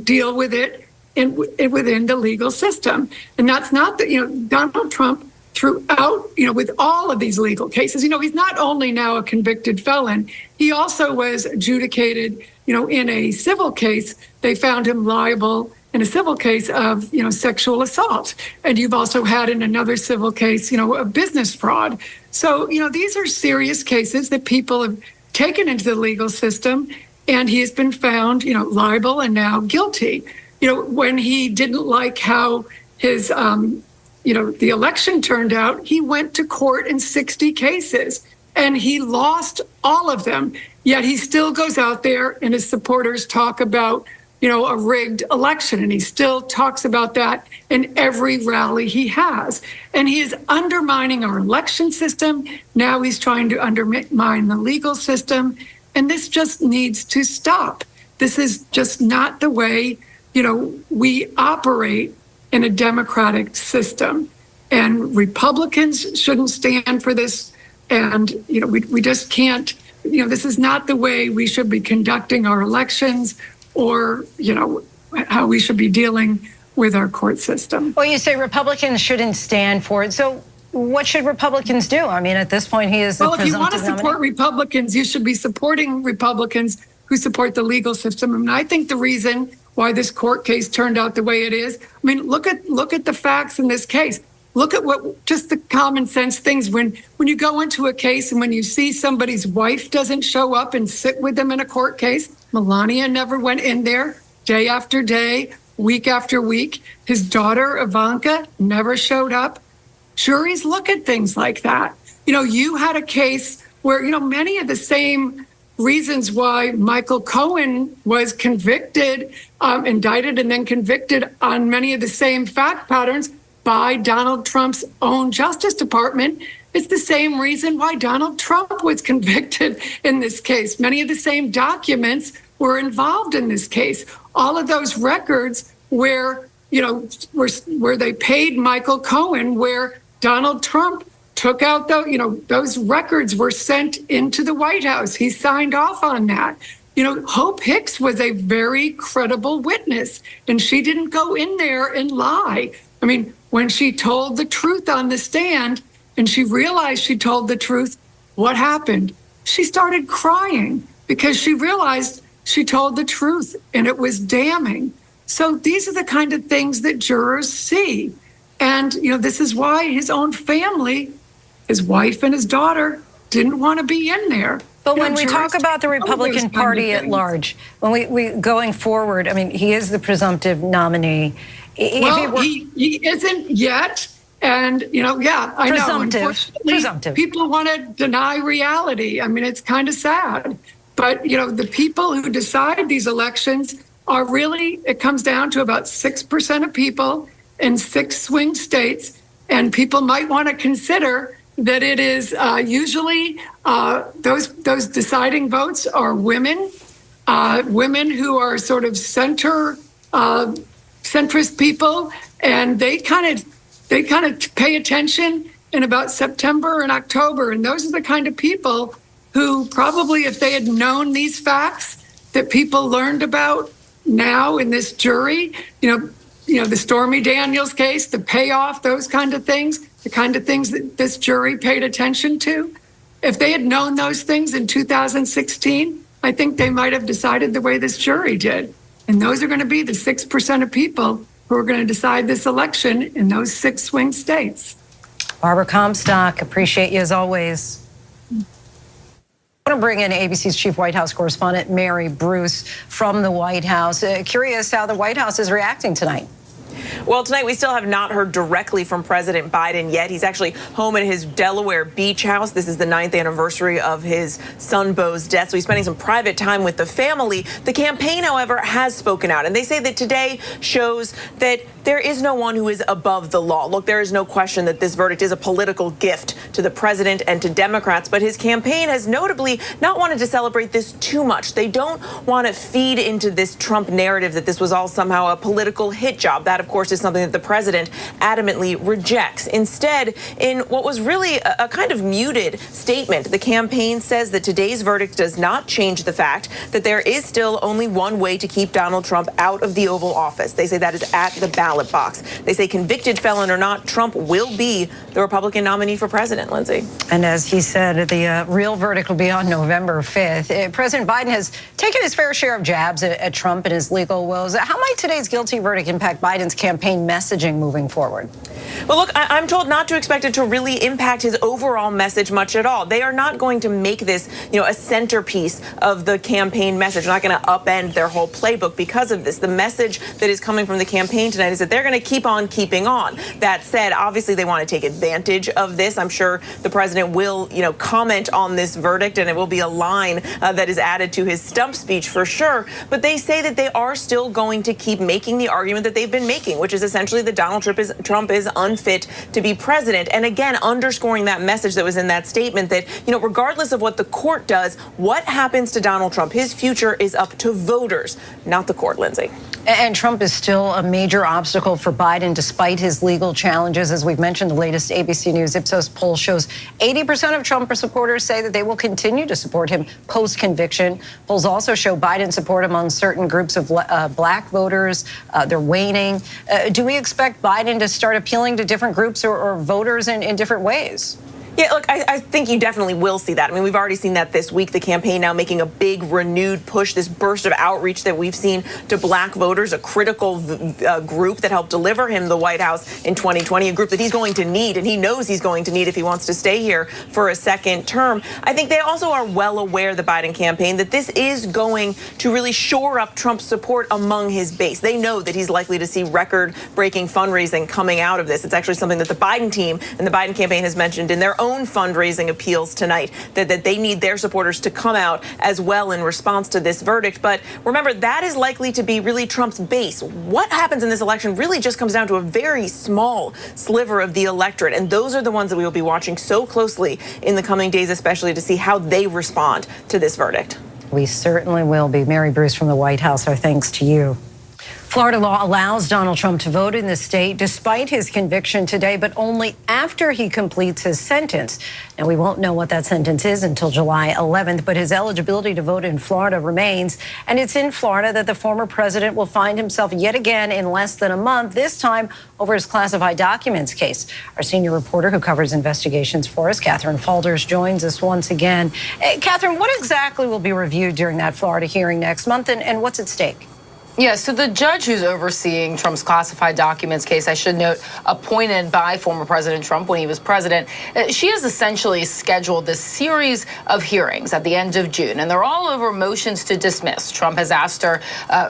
deal with it within the legal system. And that's not Donald Trump throughout, with all of these legal cases, he's not only now a convicted felon, he also was adjudicated, in a civil case. They found him liable in a civil case of, sexual assault. And you've also had in another civil case, of business fraud. So, these are serious cases that people have taken into the legal system, and he has been found, liable and now guilty. When he didn't like how his, the election turned out, he went to court in 60 cases and he lost all of them. Yet he still goes out there and his supporters talk about, a rigged election. And he still talks about that in every rally he has. And he is undermining our election system. Now he's trying to undermine the legal system. And this just needs to stop. This is just not the way, we operate in a democratic system. And Republicans shouldn't stand for this. And, we just can't, this is not the way we should be conducting our elections or, how we should be dealing with our court system. Well, you say Republicans shouldn't stand for it. So what should Republicans do? At this point, he is the presumptive nominee. Well, if you want to support Republicans, you should be supporting Republicans who support the legal system. And I think the reason why this court case turned out the way it is, look at the facts in this case. Look at just the common sense things. When you go into a case and when you see somebody's wife doesn't show up and sit with them in a court case, Melania never went in there day after day, week after week. His daughter, Ivanka, never showed up. Juries look at things like that. You had a case where, many of the same reasons why Michael Cohen was convicted, indicted, and then convicted on many of the same fact patterns by Donald Trump's own Justice Department. It's the same reason why Donald Trump was convicted in this case. Many of the same documents were involved in this case. All of those records where, where they paid Michael Cohen, where Donald Trump took out those records were sent into the White House. He signed off on that. Hope Hicks was a very credible witness, and she didn't go in there and lie. I mean, when she told the truth on the stand and she realized she told the truth, what happened? She started crying because she realized she told the truth and it was damning. So these are the kind of things that jurors see. And, this is why his own family, his wife and his daughter, didn't want to be in there. But when we talk about the Republican Party at large, when we going forward, I mean, he is the presumptive nominee. Well, he isn't yet. And, I know. Presumptive. People want to deny reality. I mean, it's kind of sad. But, the people who decide these elections are really, it comes down to about 6% of people in 6 swing states. And people might want to consider that it is usually those deciding votes are women who are sort of centrist people, and they kind of pay attention in about September and October, and those are the kind of people who probably, if they had known these facts that people learned about now in this jury, the Stormy Daniels case, the payoff, those kind of things, the kind of things that this jury paid attention to. If they had known those things in 2016, I think they might have decided the way this jury did. And those are going to be the 6% of people who are going to decide this election in those 6 swing states. Barbara Comstock, appreciate you as always. I want to bring in ABC's chief White House correspondent, Mary Bruce, from the White House. Curious how the White House is reacting tonight. Well, tonight we still have not heard directly from President Biden yet. He's actually home at his Delaware beach house. This is the 9th anniversary of his son Beau's death, so he's spending some private time with the family. The campaign, however, has spoken out, and they say that today shows that there is no one who is above the law. Look, there is no question that this verdict is a political gift to the president and to Democrats, but his campaign has notably not wanted to celebrate this too much. They don't want to feed into this Trump narrative that this was all somehow a political hit job. That, of course, is something that the president adamantly rejects. Instead, in what was really a kind of muted statement, the campaign says that today's verdict does not change the fact that there is still only one way to keep Donald Trump out of the Oval Office. They say that is at the ballot box. They say convicted felon or not, Trump will be the Republican nominee for president, Lindsay. And as he said, the real verdict will be on November 5th. President Biden has taken his fair share of jabs at Trump and his legal woes. How might today's guilty verdict impact Biden's campaign messaging moving forward? Well, look, I'm told not to expect it to really impact his overall message much at all. They are not going to make this, a centerpiece of the campaign message. They're not going to upend their whole playbook because of this. The message that is coming from the campaign tonight is that they're going to keep on keeping on. That said, obviously they want to take advantage of this. I'm sure the president will, comment on this verdict, and it will be a line that is added to his stump speech for sure. But they say that they are still going to keep making the argument that they've been making, which is essentially that Donald Trump is unfit to be president. And again, underscoring that message that was in that statement that, regardless of what the court does, what happens to Donald Trump, his future is up to voters, not the court, Lindsay. And Trump is still a major obstacle for Biden despite his legal challenges. As we've mentioned, the latest ABC News Ipsos poll shows 80% of Trump supporters say that they will continue to support him post-conviction. Polls also show Biden support among certain groups of black voters. They're waning. Do we expect Biden to start appealing to different groups or voters in different ways? Yeah, look, I think you definitely will see that. I mean, we've already seen that this week, the campaign now making a big renewed push, this burst of outreach that we've seen to black voters, a critical group that helped deliver him the White House in 2020, a group that he's going to need, and he knows he's going to need if he wants to stay here for a second term. I think they also are well aware, the Biden campaign, that this is going to really shore up Trump's support among his base. They know that he's likely to see record-breaking fundraising coming out of this. It's actually something that the Biden team and the Biden campaign has mentioned in their own fundraising appeals tonight, that they need their supporters to come out as well in response to this verdict. But remember, that is likely to be really Trump's base. What happens in this election really just comes down to a very small sliver of the electorate, and those are the ones that we will be watching so closely in the coming days, especially to see how they respond to this verdict. We certainly will be. Mary Bruce from the White House, our thanks to you. Florida law allows Donald Trump to vote in the state despite his conviction today, but only after he completes his sentence. Now, we won't know what that sentence is until July 11th, but his eligibility to vote in Florida remains. And it's in Florida that the former president will find himself yet again in less than a month, this time over his classified documents case. Our senior reporter who covers investigations for us, Catherine Falders, joins us once again. Catherine, what exactly will be reviewed during that Florida hearing next month, and what's at stake? Yeah, so the judge who's overseeing Trump's classified documents case, I should note, appointed by former President Trump when he was president, she has essentially scheduled this series of hearings at the end of June, and they're all over motions to dismiss. Trump has asked her,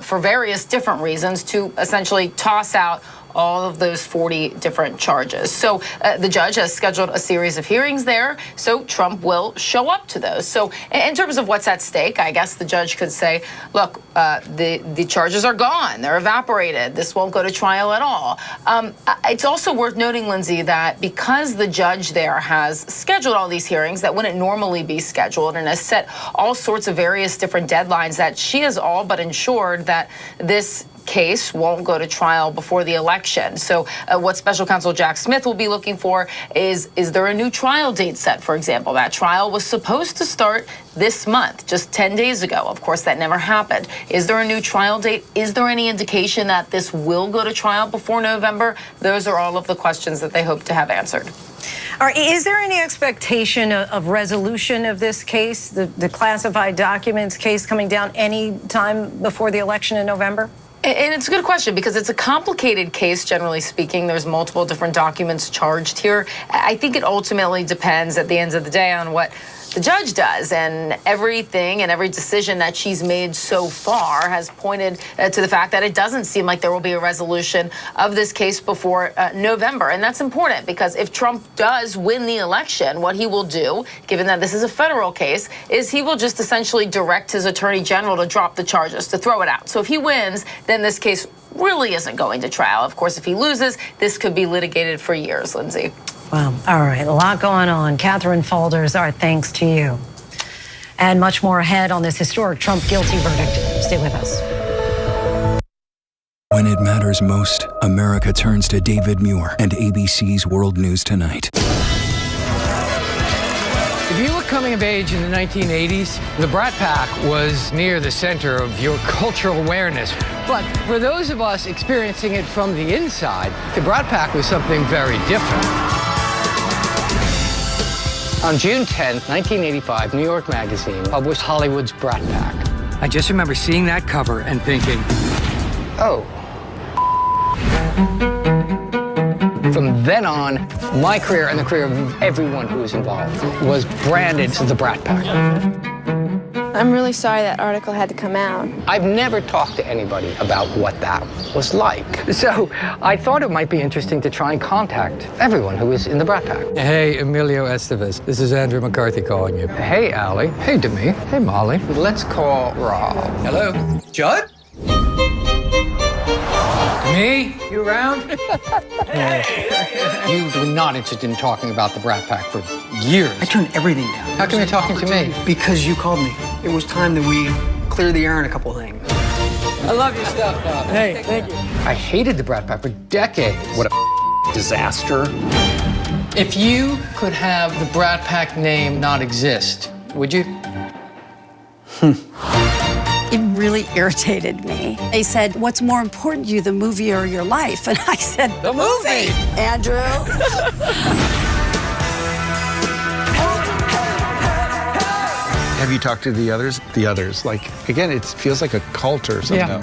for various different reasons, to essentially toss out all of those 40 different charges. So the judge has scheduled a series of hearings there, so Trump will show up to those. So in terms of what's at stake, I guess the judge could say, look, the charges are gone. They're evaporated. This won't go to trial at all. It's also worth noting, Lindsay, that because the judge there has scheduled all these hearings that wouldn't normally be scheduled and has set all sorts of various different deadlines, that she has all but ensured that this case won't go to trial before the election. So what Special Counsel Jack Smith will be looking for is there a new trial date set, for example? That trial was supposed to start this month, just 10 days ago. Of course, that never happened. Is there a new trial date? Is there any indication that this will go to trial before November? Those are all of the questions that they hope to have answered. All right, is there any expectation of resolution of this case, the classified documents case, coming down any time before the election in November? And it's a good question because it's a complicated case, generally speaking. There's multiple different documents charged here. I think it ultimately depends at the end of the day on what the judge does, and everything and every decision that she's made so far has pointed to the fact that it doesn't seem like there will be a resolution of this case before November. And that's important because if Trump does win the election, what he will do, given that this is a federal case, is he will just essentially direct his attorney general to drop the charges, to throw it out. So if he wins, then this case really isn't going to trial. Of course, if he loses, this could be litigated for years, Lindsay. Wow. All right. A lot going on. Catherine Falders, our thanks to you. And much more ahead on this historic Trump guilty verdict. Stay with us. When it matters most, America turns to David Muir and ABC's World News Tonight. If you were coming of age in the 1980s, the Brat Pack was near the center of your cultural awareness. But for those of us experiencing it from the inside, the Brat Pack was something very different. On June 10th, 1985, New York Magazine published Hollywood's Brat Pack. I just remember seeing that cover and thinking, oh. From then on, my career and the career of everyone who was involved was branded to the Brat Pack. I'm really sorry that article had to come out. I've never talked to anybody about what that was like. So I thought it might be interesting to try and contact everyone who was in the Brat Pack. Hey, Emilio Estevez. This is Andrew McCarthy calling you. Hey, Allie. Hey, Demi. Hey, Molly. Let's call Rob. Hello. Judd? Me? You around? You were not interested in talking about the Brat Pack for years. I turned everything down. How come you're talking to me? Because you called me. It was time that we clear the air on a couple of things. I love your stuff, Bob. Hey, thank you. I hated the Brat Pack for decades. What a disaster. If you could have the Brat Pack name not exist, would you? It really irritated me. They said, what's more important to you, the movie or your life? And I said, the movie, Andrew. Have you talked to the others? The others, like, again, it feels like a cult or something. Yeah.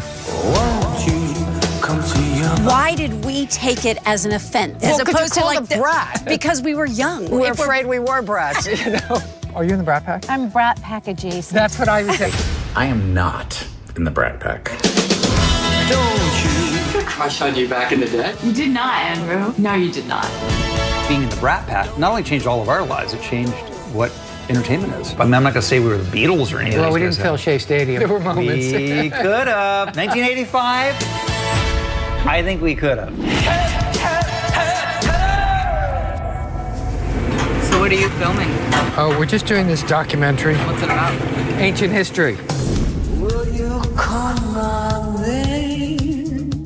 Why did we take it as an offense? Well, as opposed to like the brat. Because we were young. We're afraid we were brats, you know. Are you in the Brat Pack? I'm Brat Pack adjacent. That's what I was saying. I am not in the Brat Pack. Crush on you back in the day? You did not, Andrew. No, you did not. Being in the Brat Pack not only changed all of our lives, it changed what entertainment is. I mean, I'm not going to say we were the Beatles or anything. Well, we didn't fill Shea Stadium. There were moments. We could have. 1985, I think we could have. So what are you filming? Oh, we're just doing this documentary. What's it about? Ancient history. Will you call my name?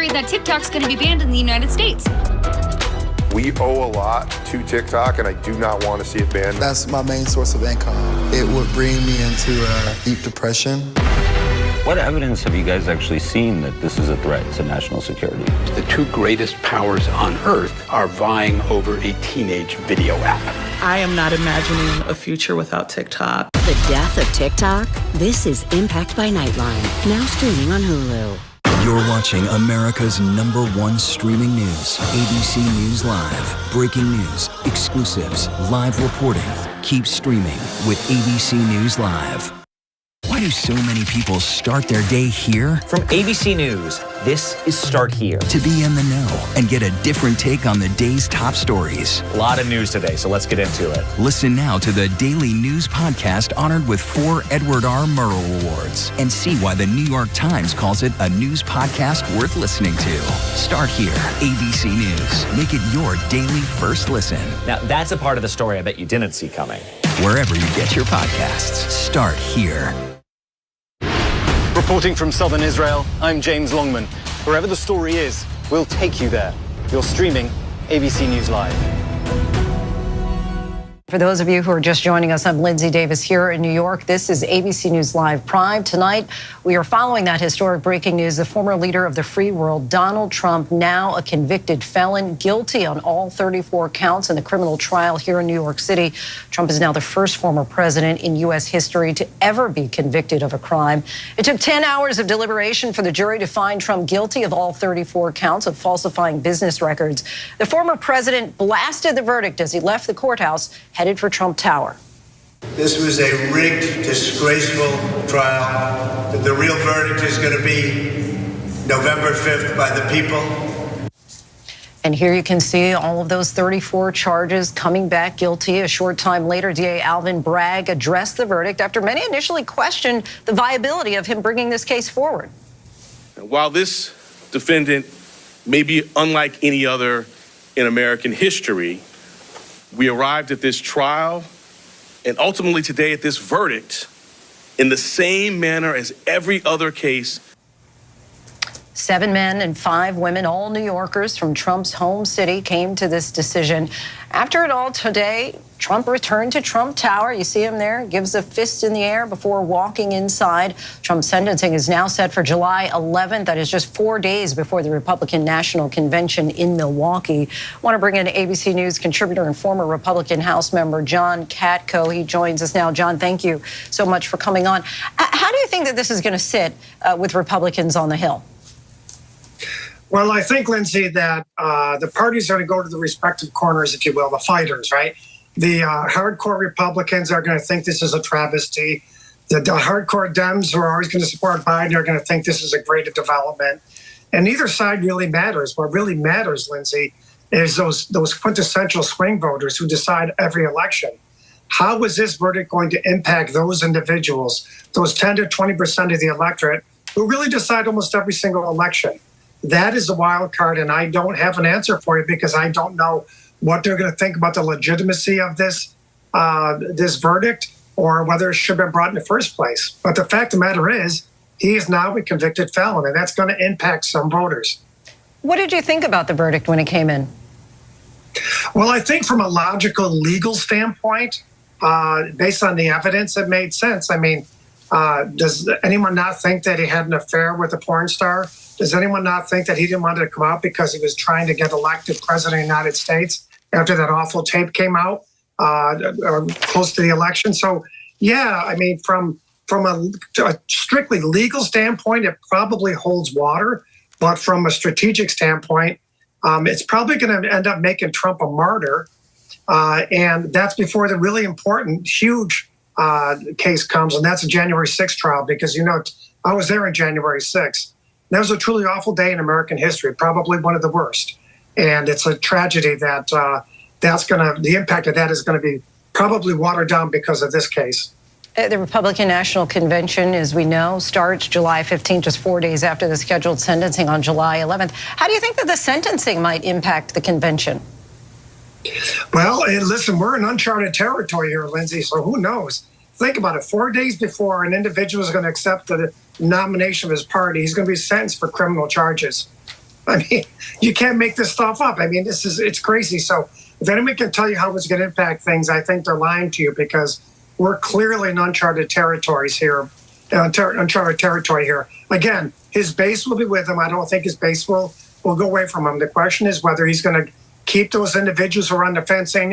worried that TikTok's going to be banned in the United States. We owe a lot to TikTok, and I do not want to see it banned. That's my main source of income. It would bring me into a deep depression. What evidence have you guys actually seen that this is a threat to national security? The two greatest powers on earth are vying over a teenage video app. I am not imagining a future without TikTok. The death of TikTok? This is Impact by Nightline, now streaming on Hulu. You're watching America's #1 streaming news, ABC News Live. Breaking news, exclusives, live reporting. Keep streaming with ABC News Live. Why do so many people start their day here? From ABC News, this is Start Here. To be in the know and get a different take on the day's top stories. A lot of news today, so let's get into it. Listen now to the Daily News Podcast honored with 4 Edward R. Murrow Awards and see why the New York Times calls it a news podcast worth listening to. Start Here, ABC News. Make it your daily first listen. Now, that's a part of the story I bet you didn't see coming. Wherever you get your podcasts, Start Here. Reporting from southern Israel, I'm James Longman. Wherever the story is, we'll take you there. You're streaming ABC News Live. For those of you who are just joining us, I'm Lindsay Davis here in New York. This is ABC News Live Prime. Tonight, we are following that historic breaking news. The former leader of the free world, Donald Trump, now a convicted felon, guilty on all 34 counts in the criminal trial here in New York City. Trump is now the first former president in U.S. history to ever be convicted of a crime. It took 10 hours of deliberation for the jury to find Trump guilty of all 34 counts of falsifying business records. The former president blasted the verdict as he left the courthouse, headed for Trump Tower. This was a rigged, disgraceful trial. The real verdict is going to be November 5th by the people. And here you can see all of those 34 charges coming back guilty. A short time later, DA Alvin Bragg addressed the verdict after many initially questioned the viability of him bringing this case forward. While this defendant may be unlike any other in American history, we arrived at this trial and ultimately today at this verdict in the same manner as every other case. 7 men and 5 women, all New Yorkers from Trump's home city, came to this decision. After it all today, Trump returned to Trump Tower. You see him there, gives a fist in the air before walking inside. Trump's sentencing is now set for July 11th. That is just 4 days before the Republican National Convention in Milwaukee. I want to bring in ABC News contributor and former Republican House member John Katko. He joins us now. John, thank you so much for coming on. How do you think that this is going to sit with Republicans on the Hill? Well, I think, Lindsay, that the parties are going to go to the respective corners, if you will, the fighters, right? The hardcore Republicans are going to think this is a travesty. The hardcore Dems, who are always going to support Biden, are going to think this is a great development. And neither side really matters. What really matters, Lindsay, is those quintessential swing voters who decide every election. How is this verdict going to impact those individuals, those 10 to 20% of the electorate who really decide almost every single election? That is a wild card, and I don't have an answer for you because I don't know what they're going to think about the legitimacy of this verdict or whether it should have been brought in the first place. But the fact of the matter is, he is now a convicted felon, and that's going to impact some voters. What did you think about the verdict when it came in? Well, I think from a logical, legal standpoint, based on the evidence, it made sense. I mean, does anyone not think that he had an affair with a porn star? Does anyone not think that he didn't want to come out because he was trying to get elected president of the United States after that awful tape came out close to the election? So, yeah, I mean, from a strictly legal standpoint, it probably holds water. But from a strategic standpoint, it's probably going to end up making Trump a martyr. And that's before the really important, huge case comes, and that's a January 6th trial, because, you know, I was there on January 6th. That was a truly awful day in American history, probably one of the worst. And it's a tragedy that the impact of that is going to be probably watered down because of this case. The Republican National Convention, as we know, starts July 15th, just 4 days after the scheduled sentencing on July 11th. How do you think that the sentencing might impact the convention? Well, listen, we're in uncharted territory here, Lindsay, so who knows? Think about it. 4 days before an individual is going to accept the nomination of his party, he's going to be sentenced for criminal charges. I mean, you can't make this stuff up. I mean, it's crazy. So if anyone can tell you how it's going to impact things, I think they're lying to you, because we're clearly in uncharted territories here. Uncharted territory here. Again, his base will be with him. I don't think his base will go away from him. The question is whether he's going to keep those individuals who are on the fence saying,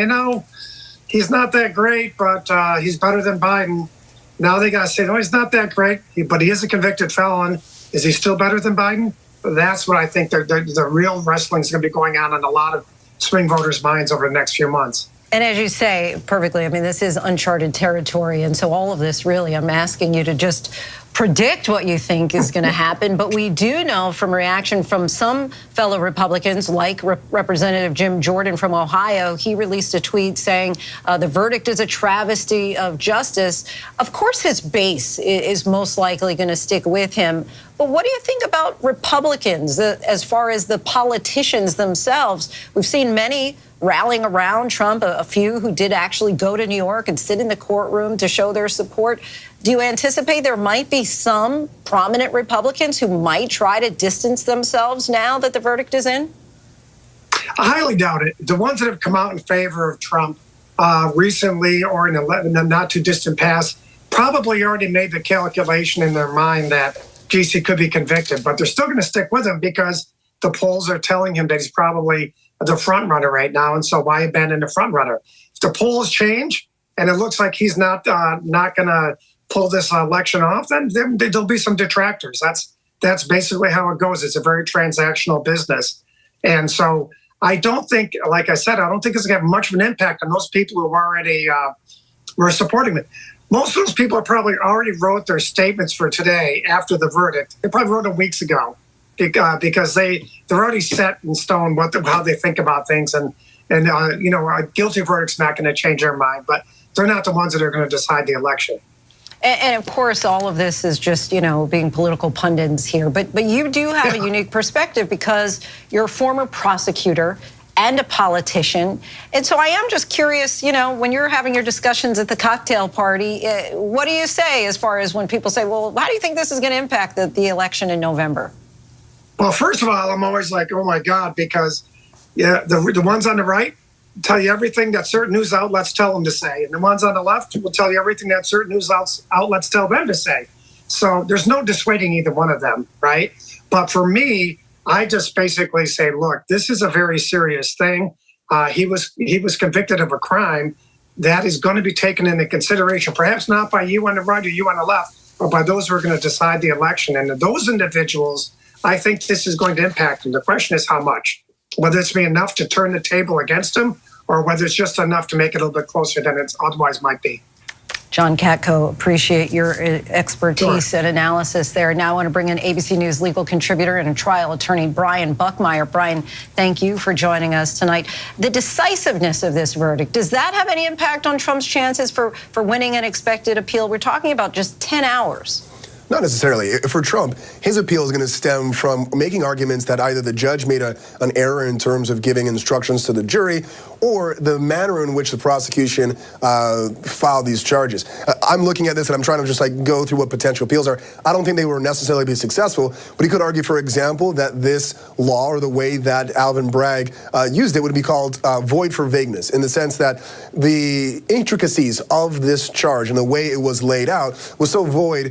he's not that great, but he's better than Biden. Now they got to say, no, he's not that great, but he is a convicted felon. Is he still better than Biden? That's what I think the real wrestling is going to be going on in a lot of swing voters' minds over the next few months. And as you say perfectly, I mean, this is uncharted territory. And so all of this, really, I'm asking you to just predict what you think is going to happen. But we do know from reaction from some fellow Republicans, like Representative Jim Jordan from Ohio, he released a tweet saying the verdict is a travesty of justice. Of course, his base is most likely going to stick with him. But what do you think about Republicans as far as the politicians themselves? We've seen many rallying around Trump, a few who did actually go to New York and sit in the courtroom to show their support. Do you anticipate there might be some prominent Republicans who might try to distance themselves now that the verdict is in? I highly doubt it. The ones that have come out in favor of Trump recently or in the not too distant past probably already made the calculation in their mind that, geez, he could be convicted, but they're still going to stick with him because the polls are telling him that he's probably the front runner right now, and so why abandon the front runner? If the polls change and it looks like he's not going to pull this election off, then there'll be some detractors. That's basically how it goes. It's a very transactional business, and so I don't think, like I said, I don't think it's going to have much of an impact on those people who already were supporting it. Most of those people probably already wrote their statements for today after the verdict. They probably wrote them weeks ago. Because they're already set in stone how they think about things, and a guilty verdict's not going to change their mind, but they're not the ones that are going to decide the election. And of course, all of this is just being political pundits here, but you do have a unique perspective because you're a former prosecutor and a politician, and so I am just curious. When you're having your discussions at the cocktail party, what do you say as far as when people say, "Well, how do you think this is going to impact the election in November?" Well, first of all, I'm always like, oh, my God, because the ones on the right tell you everything that certain news outlets tell them to say. And the ones on the left will tell you everything that certain news outlets tell them to say. So there's no dissuading either one of them, right? But for me, I just basically say, look, this is a very serious thing. He was convicted of a crime that is going to be taken into consideration, perhaps not by you on the right or you on the left, but by those who are going to decide the election. And those individuals, I think this is going to impact him. The question is how much, whether it's be enough to turn the table against him or whether it's just enough to make it a little bit closer than it otherwise might be. John Katko, appreciate your expertise and analysis there. Now I want to bring in ABC News legal contributor and trial attorney Brian Buckmeyer. Brian, thank you for joining us tonight. The decisiveness of this verdict, does that have any impact on Trump's chances for winning an expected appeal? We're talking about just 10 hours. Not necessarily. For Trump, his appeal is going to stem from making arguments that either the judge made an error in terms of giving instructions to the jury or the manner in which the prosecution filed these charges. I'm looking at this and I'm trying to just go through what potential appeals are. I don't think they will necessarily be successful, but he could argue, for example, that this law or the way that Alvin Bragg used it would be called void for vagueness, in the sense that the intricacies of this charge and the way it was laid out was so vague,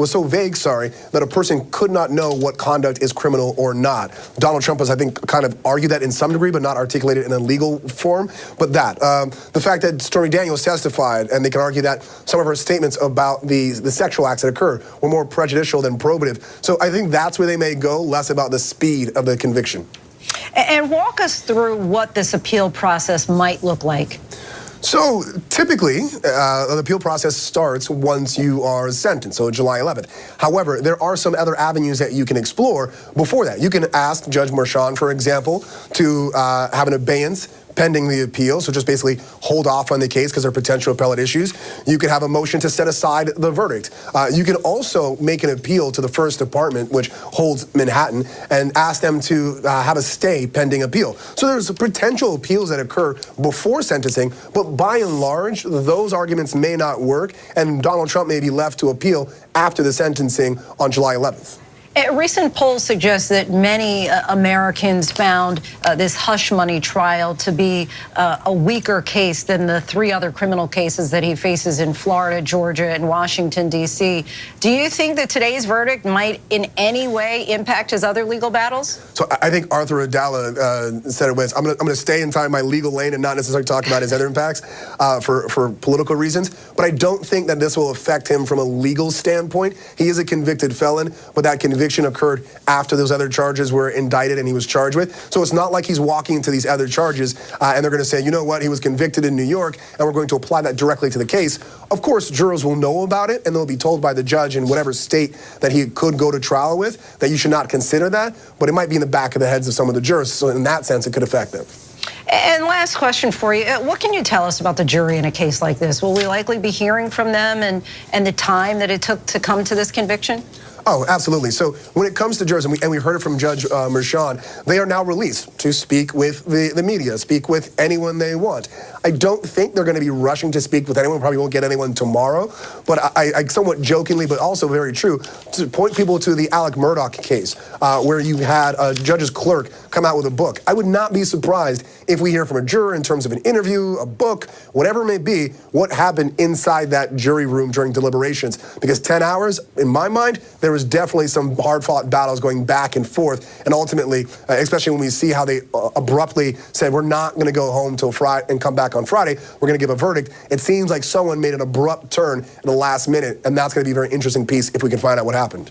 that a person could not know what conduct is criminal or not. Donald Trump has, I think, kind of argued that in some degree, but not articulated in a legal form. But the fact that Stormy Daniels testified, and they can argue that some of her statements about the sexual acts that occurred were more prejudicial than probative. So I think that's where they may go, less about the speed of the conviction. And walk us through what this appeal process might look like. So typically, the appeal process starts once you are sentenced, so July 11th. However, there are some other avenues that you can explore before that. You can ask Judge Marchand, for example, to have an abeyance pending the appeal, so just basically hold off on the case because there are potential appellate issues. You can have a motion to set aside the verdict. You can also make an appeal to the First Department, which holds Manhattan, and ask them to have a stay pending appeal. So there's potential appeals that occur before sentencing, but by and large, those arguments may not work, and Donald Trump may be left to appeal after the sentencing on July 11th. A recent poll suggests that many Americans found this hush money trial to be a weaker case than the 3 other criminal cases that he faces in Florida, Georgia, and Washington, D.C. Do you think that today's verdict might in any way impact his other legal battles? So I think Arthur Adala said it was, I'm going to stay inside my legal lane and not necessarily talk about his other impacts for political reasons. But I don't think that this will affect him from a legal standpoint. He is a convicted felon, but that conviction occurred after those other charges were indicted and he was charged with. So it's not like he's walking into these other charges and they're going to say, you know what, he was convicted in New York and we're going to apply that directly to the case. Of course, jurors will know about it and they'll be told by the judge in whatever state that he could go to trial with that you should not consider that, but it might be in the back of the heads of some of the jurors. So in that sense, it could affect them. And last question for you. What can you tell us about the jury in a case like this? Will we likely be hearing from them and the time that it took to come to this conviction? Oh, absolutely. So when it comes to jurors, and we heard it from Judge Merchan, they are now released to speak with the media, speak with anyone they want. I don't think they're going to be rushing to speak with anyone. Probably won't get anyone tomorrow. But I somewhat jokingly, but also very true, to point people to the Alec Murdaugh case, where you had a judge's clerk come out with a book. I would not be surprised if we hear from a juror in terms of an interview, a book, whatever it may be, what happened inside that jury room during deliberations. Because 10 hours, in my mind, there was definitely some hard-fought battles going back and forth. And ultimately, especially when we see how they abruptly said, we're not going to go home till Friday and come back on Friday, we're going to give a verdict. It seems like someone made an abrupt turn in the last minute, and that's going to be a very interesting piece if we can find out what happened.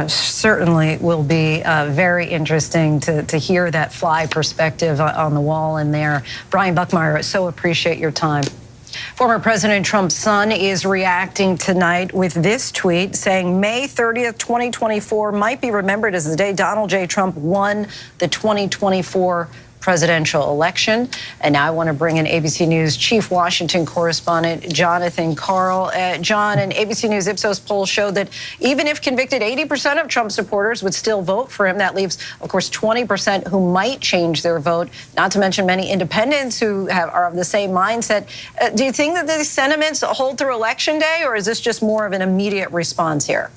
Certainly will be very interesting to hear that fly perspective on the wall in there. Brian Buckmeyer, so appreciate your time. Former President Trump's son is reacting tonight with this tweet saying May 30th, 2024 might be remembered as the day Donald J. Trump won the 2024 presidential election. And now I want to bring in ABC News Chief Washington Correspondent Jonathan Karl. John, an ABC News Ipsos poll showed that even if convicted, 80% of Trump supporters would still vote for him. That leaves, of course, 20% who might change their vote, not to mention many independents who are of the same mindset. Do you think that these sentiments hold through Election Day, or is this just more of an immediate response here?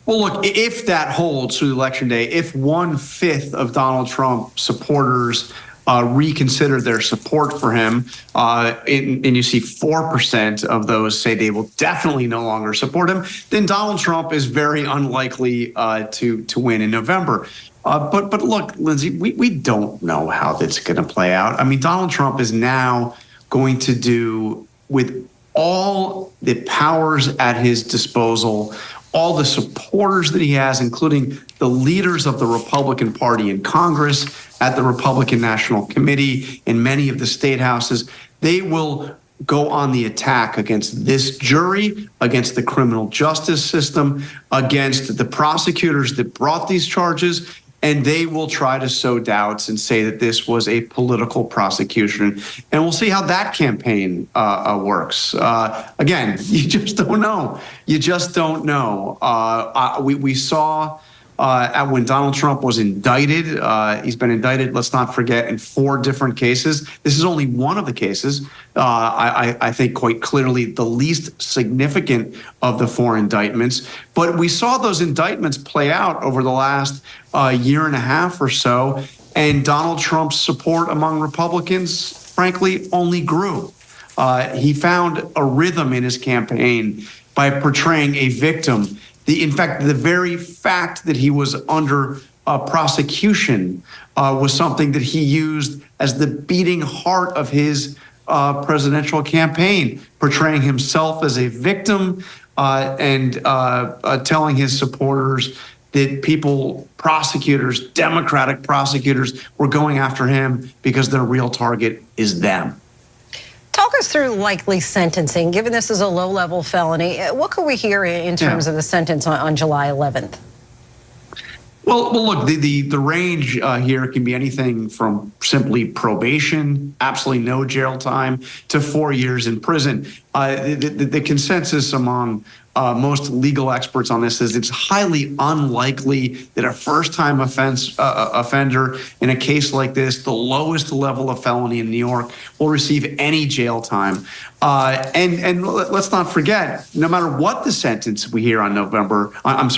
Well, look, if that holds through Election Day, if 1/5 of Donald Trump supporters reconsider their support for him, and you see 4% of those say they will definitely no longer support him, then Donald Trump is very unlikely to win in November. But look, Lindsay, we don't know how that's going to play out. I mean, Donald Trump is now going to do, with all the powers at his disposal, all the supporters that he has, including the leaders of the Republican Party in Congress, at the Republican National Committee, in many of the state houses, they will go on the attack against this jury, against the criminal justice system, against the prosecutors that brought these charges, and they will try to sow doubts and say that this was a political prosecution. And we'll see how that campaign works. Again, you just don't know. You just don't know. We saw when Donald Trump was indicted, he's been indicted, let's not forget, in 4 different cases. This is only one of the cases. I think quite clearly the least significant of the 4 indictments. But we saw those indictments play out over the last year and a half or so, and Donald Trump's support among Republicans, frankly, only grew. He found a rhythm in his campaign by portraying a victim. In fact, the very fact that he was under prosecution was something that he used as the beating heart of his presidential campaign, portraying himself as a victim and telling his supporters that prosecutors, Democratic prosecutors, were going after him because their real target is them. Talk us through likely sentencing. Given this is a low-level felony, what could we hear in terms of the sentence on July 11th? Well, look, the range here can be anything from simply probation, absolutely no jail time, to 4 years in prison. the consensus among most legal experts on this is it's highly unlikely that a first-time offender in a case like this, the lowest level of felony in New York, will receive any jail time. And let's not forget, no matter what the sentence we hear on on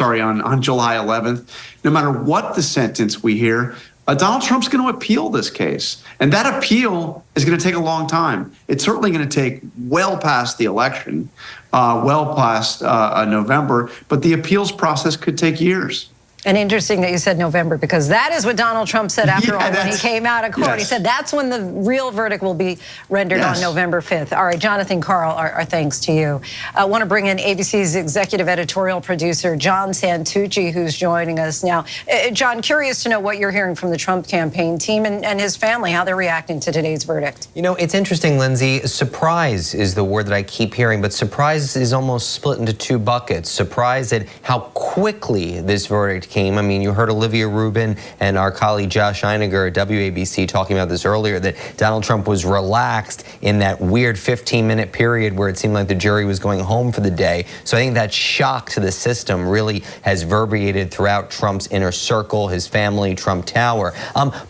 July 11th, no matter what the sentence we hear, Donald Trump's going to appeal this case. And that appeal is going to take a long time. It's certainly going to take well past the election, well past November, but the appeals process could take years. And interesting that you said November, because that is what Donald Trump said after all when he came out of court. Yes. He said that's when the real verdict will be rendered on November 5th. All right, Jonathan Karl, our thanks to you. I want to bring in ABC's executive editorial producer, John Santucci, who's joining us now. John, curious to know what you're hearing from the Trump campaign team and his family, how they're reacting to today's verdict. You know, it's interesting, Lindsay. Surprise is the word that I keep hearing, but surprise is almost split into two buckets. Surprise at how quickly this verdict came. I mean, you heard Olivia Rubin and our colleague Josh Einiger at WABC talking about this earlier, that Donald Trump was relaxed in that weird 15-minute period where it seemed like the jury was going home for the day. So I think that shock to the system really has reverberated throughout Trump's inner circle, his family, Trump Tower.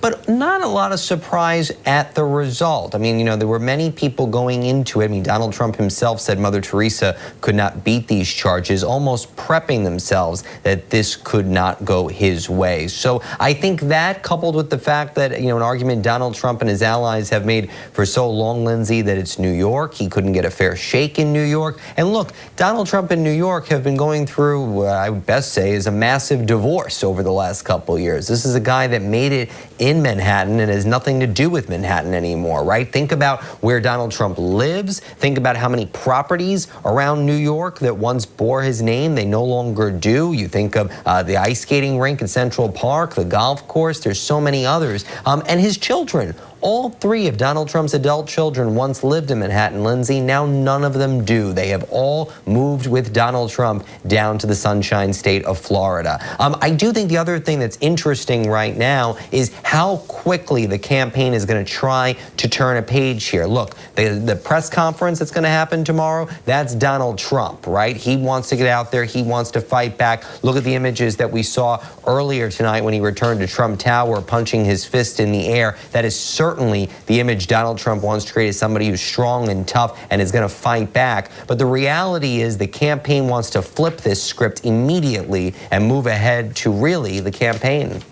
But not a lot of surprise at the result. I mean, you know, there were many people going into it. I mean, Donald Trump himself said Mother Teresa could not beat these charges, almost prepping themselves that this could not go his way. So I think that, coupled with the fact that, you know, an argument Donald Trump and his allies have made for so long, Lindsay, that it's New York. He couldn't get a fair shake in New York. And look, Donald Trump and New York have been going through what I would best say is a massive divorce over the last couple of years. This is a guy that made it in Manhattan and has nothing to do with Manhattan anymore, right? Think about where Donald Trump lives. Think about how many properties around New York that once bore his name, they no longer do. You think of the ice skating rink in Central Park, the golf course, there's so many others. And his children, all three of Donald Trump's adult children once lived in Manhattan, Lindsay. Now none of them do. They have all moved with Donald Trump down to the Sunshine State of Florida. I do think the other thing that's interesting right now is how quickly the campaign is going to try to turn a page here. Look, the press conference that's going to happen tomorrow, that's Donald Trump, right? He wants to get out there. He wants to fight back. Look at the images that we saw earlier tonight when he returned to Trump Tower, punching his fist in the air. That is certainly the image Donald Trump wants to create as somebody who's strong and tough and is going to fight back. But the reality is the campaign wants to flip this script immediately and move ahead to really the campaign.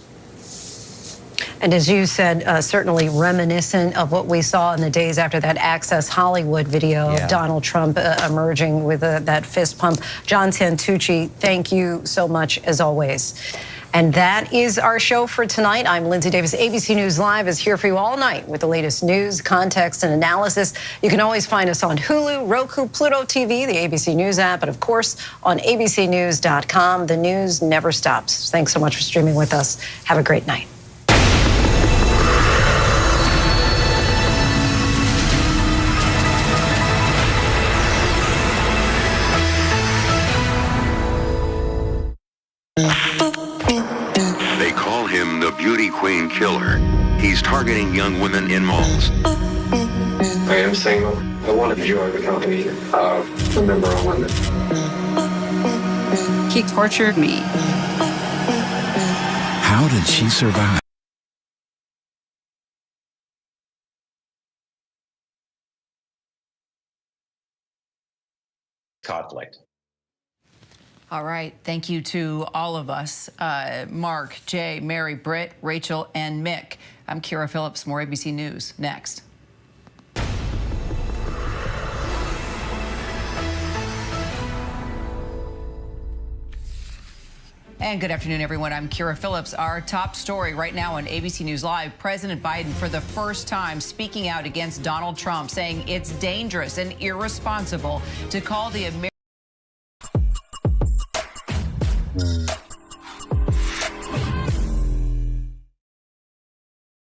And as you said, certainly reminiscent of what we saw in the days after that Access Hollywood video of Donald Trump emerging with that fist pump. John Santucci, thank you so much as always. And that is our show for tonight. I'm Lindsay Davis. ABC News Live is here for you all night with the latest news, context, and analysis. You can always find us on Hulu, Roku, Pluto TV, the ABC News app, and of course on abcnews.com. The news never stops. Thanks so much for streaming with us. Have a great night. They call him the beauty queen killer. He's targeting young women in malls. I am single. I want to enjoy the company of a member of women. He tortured me. How did she survive? Conflict. All right. Thank you to all of us, Mark, Jay, Mary, Britt, Rachel, and Mick. I'm Kira Phillips. More ABC News next. And good afternoon, everyone. I'm Kira Phillips. Our top story right now on ABC News Live, President Biden for the first time speaking out against Donald Trump, saying it's dangerous and irresponsible to call the American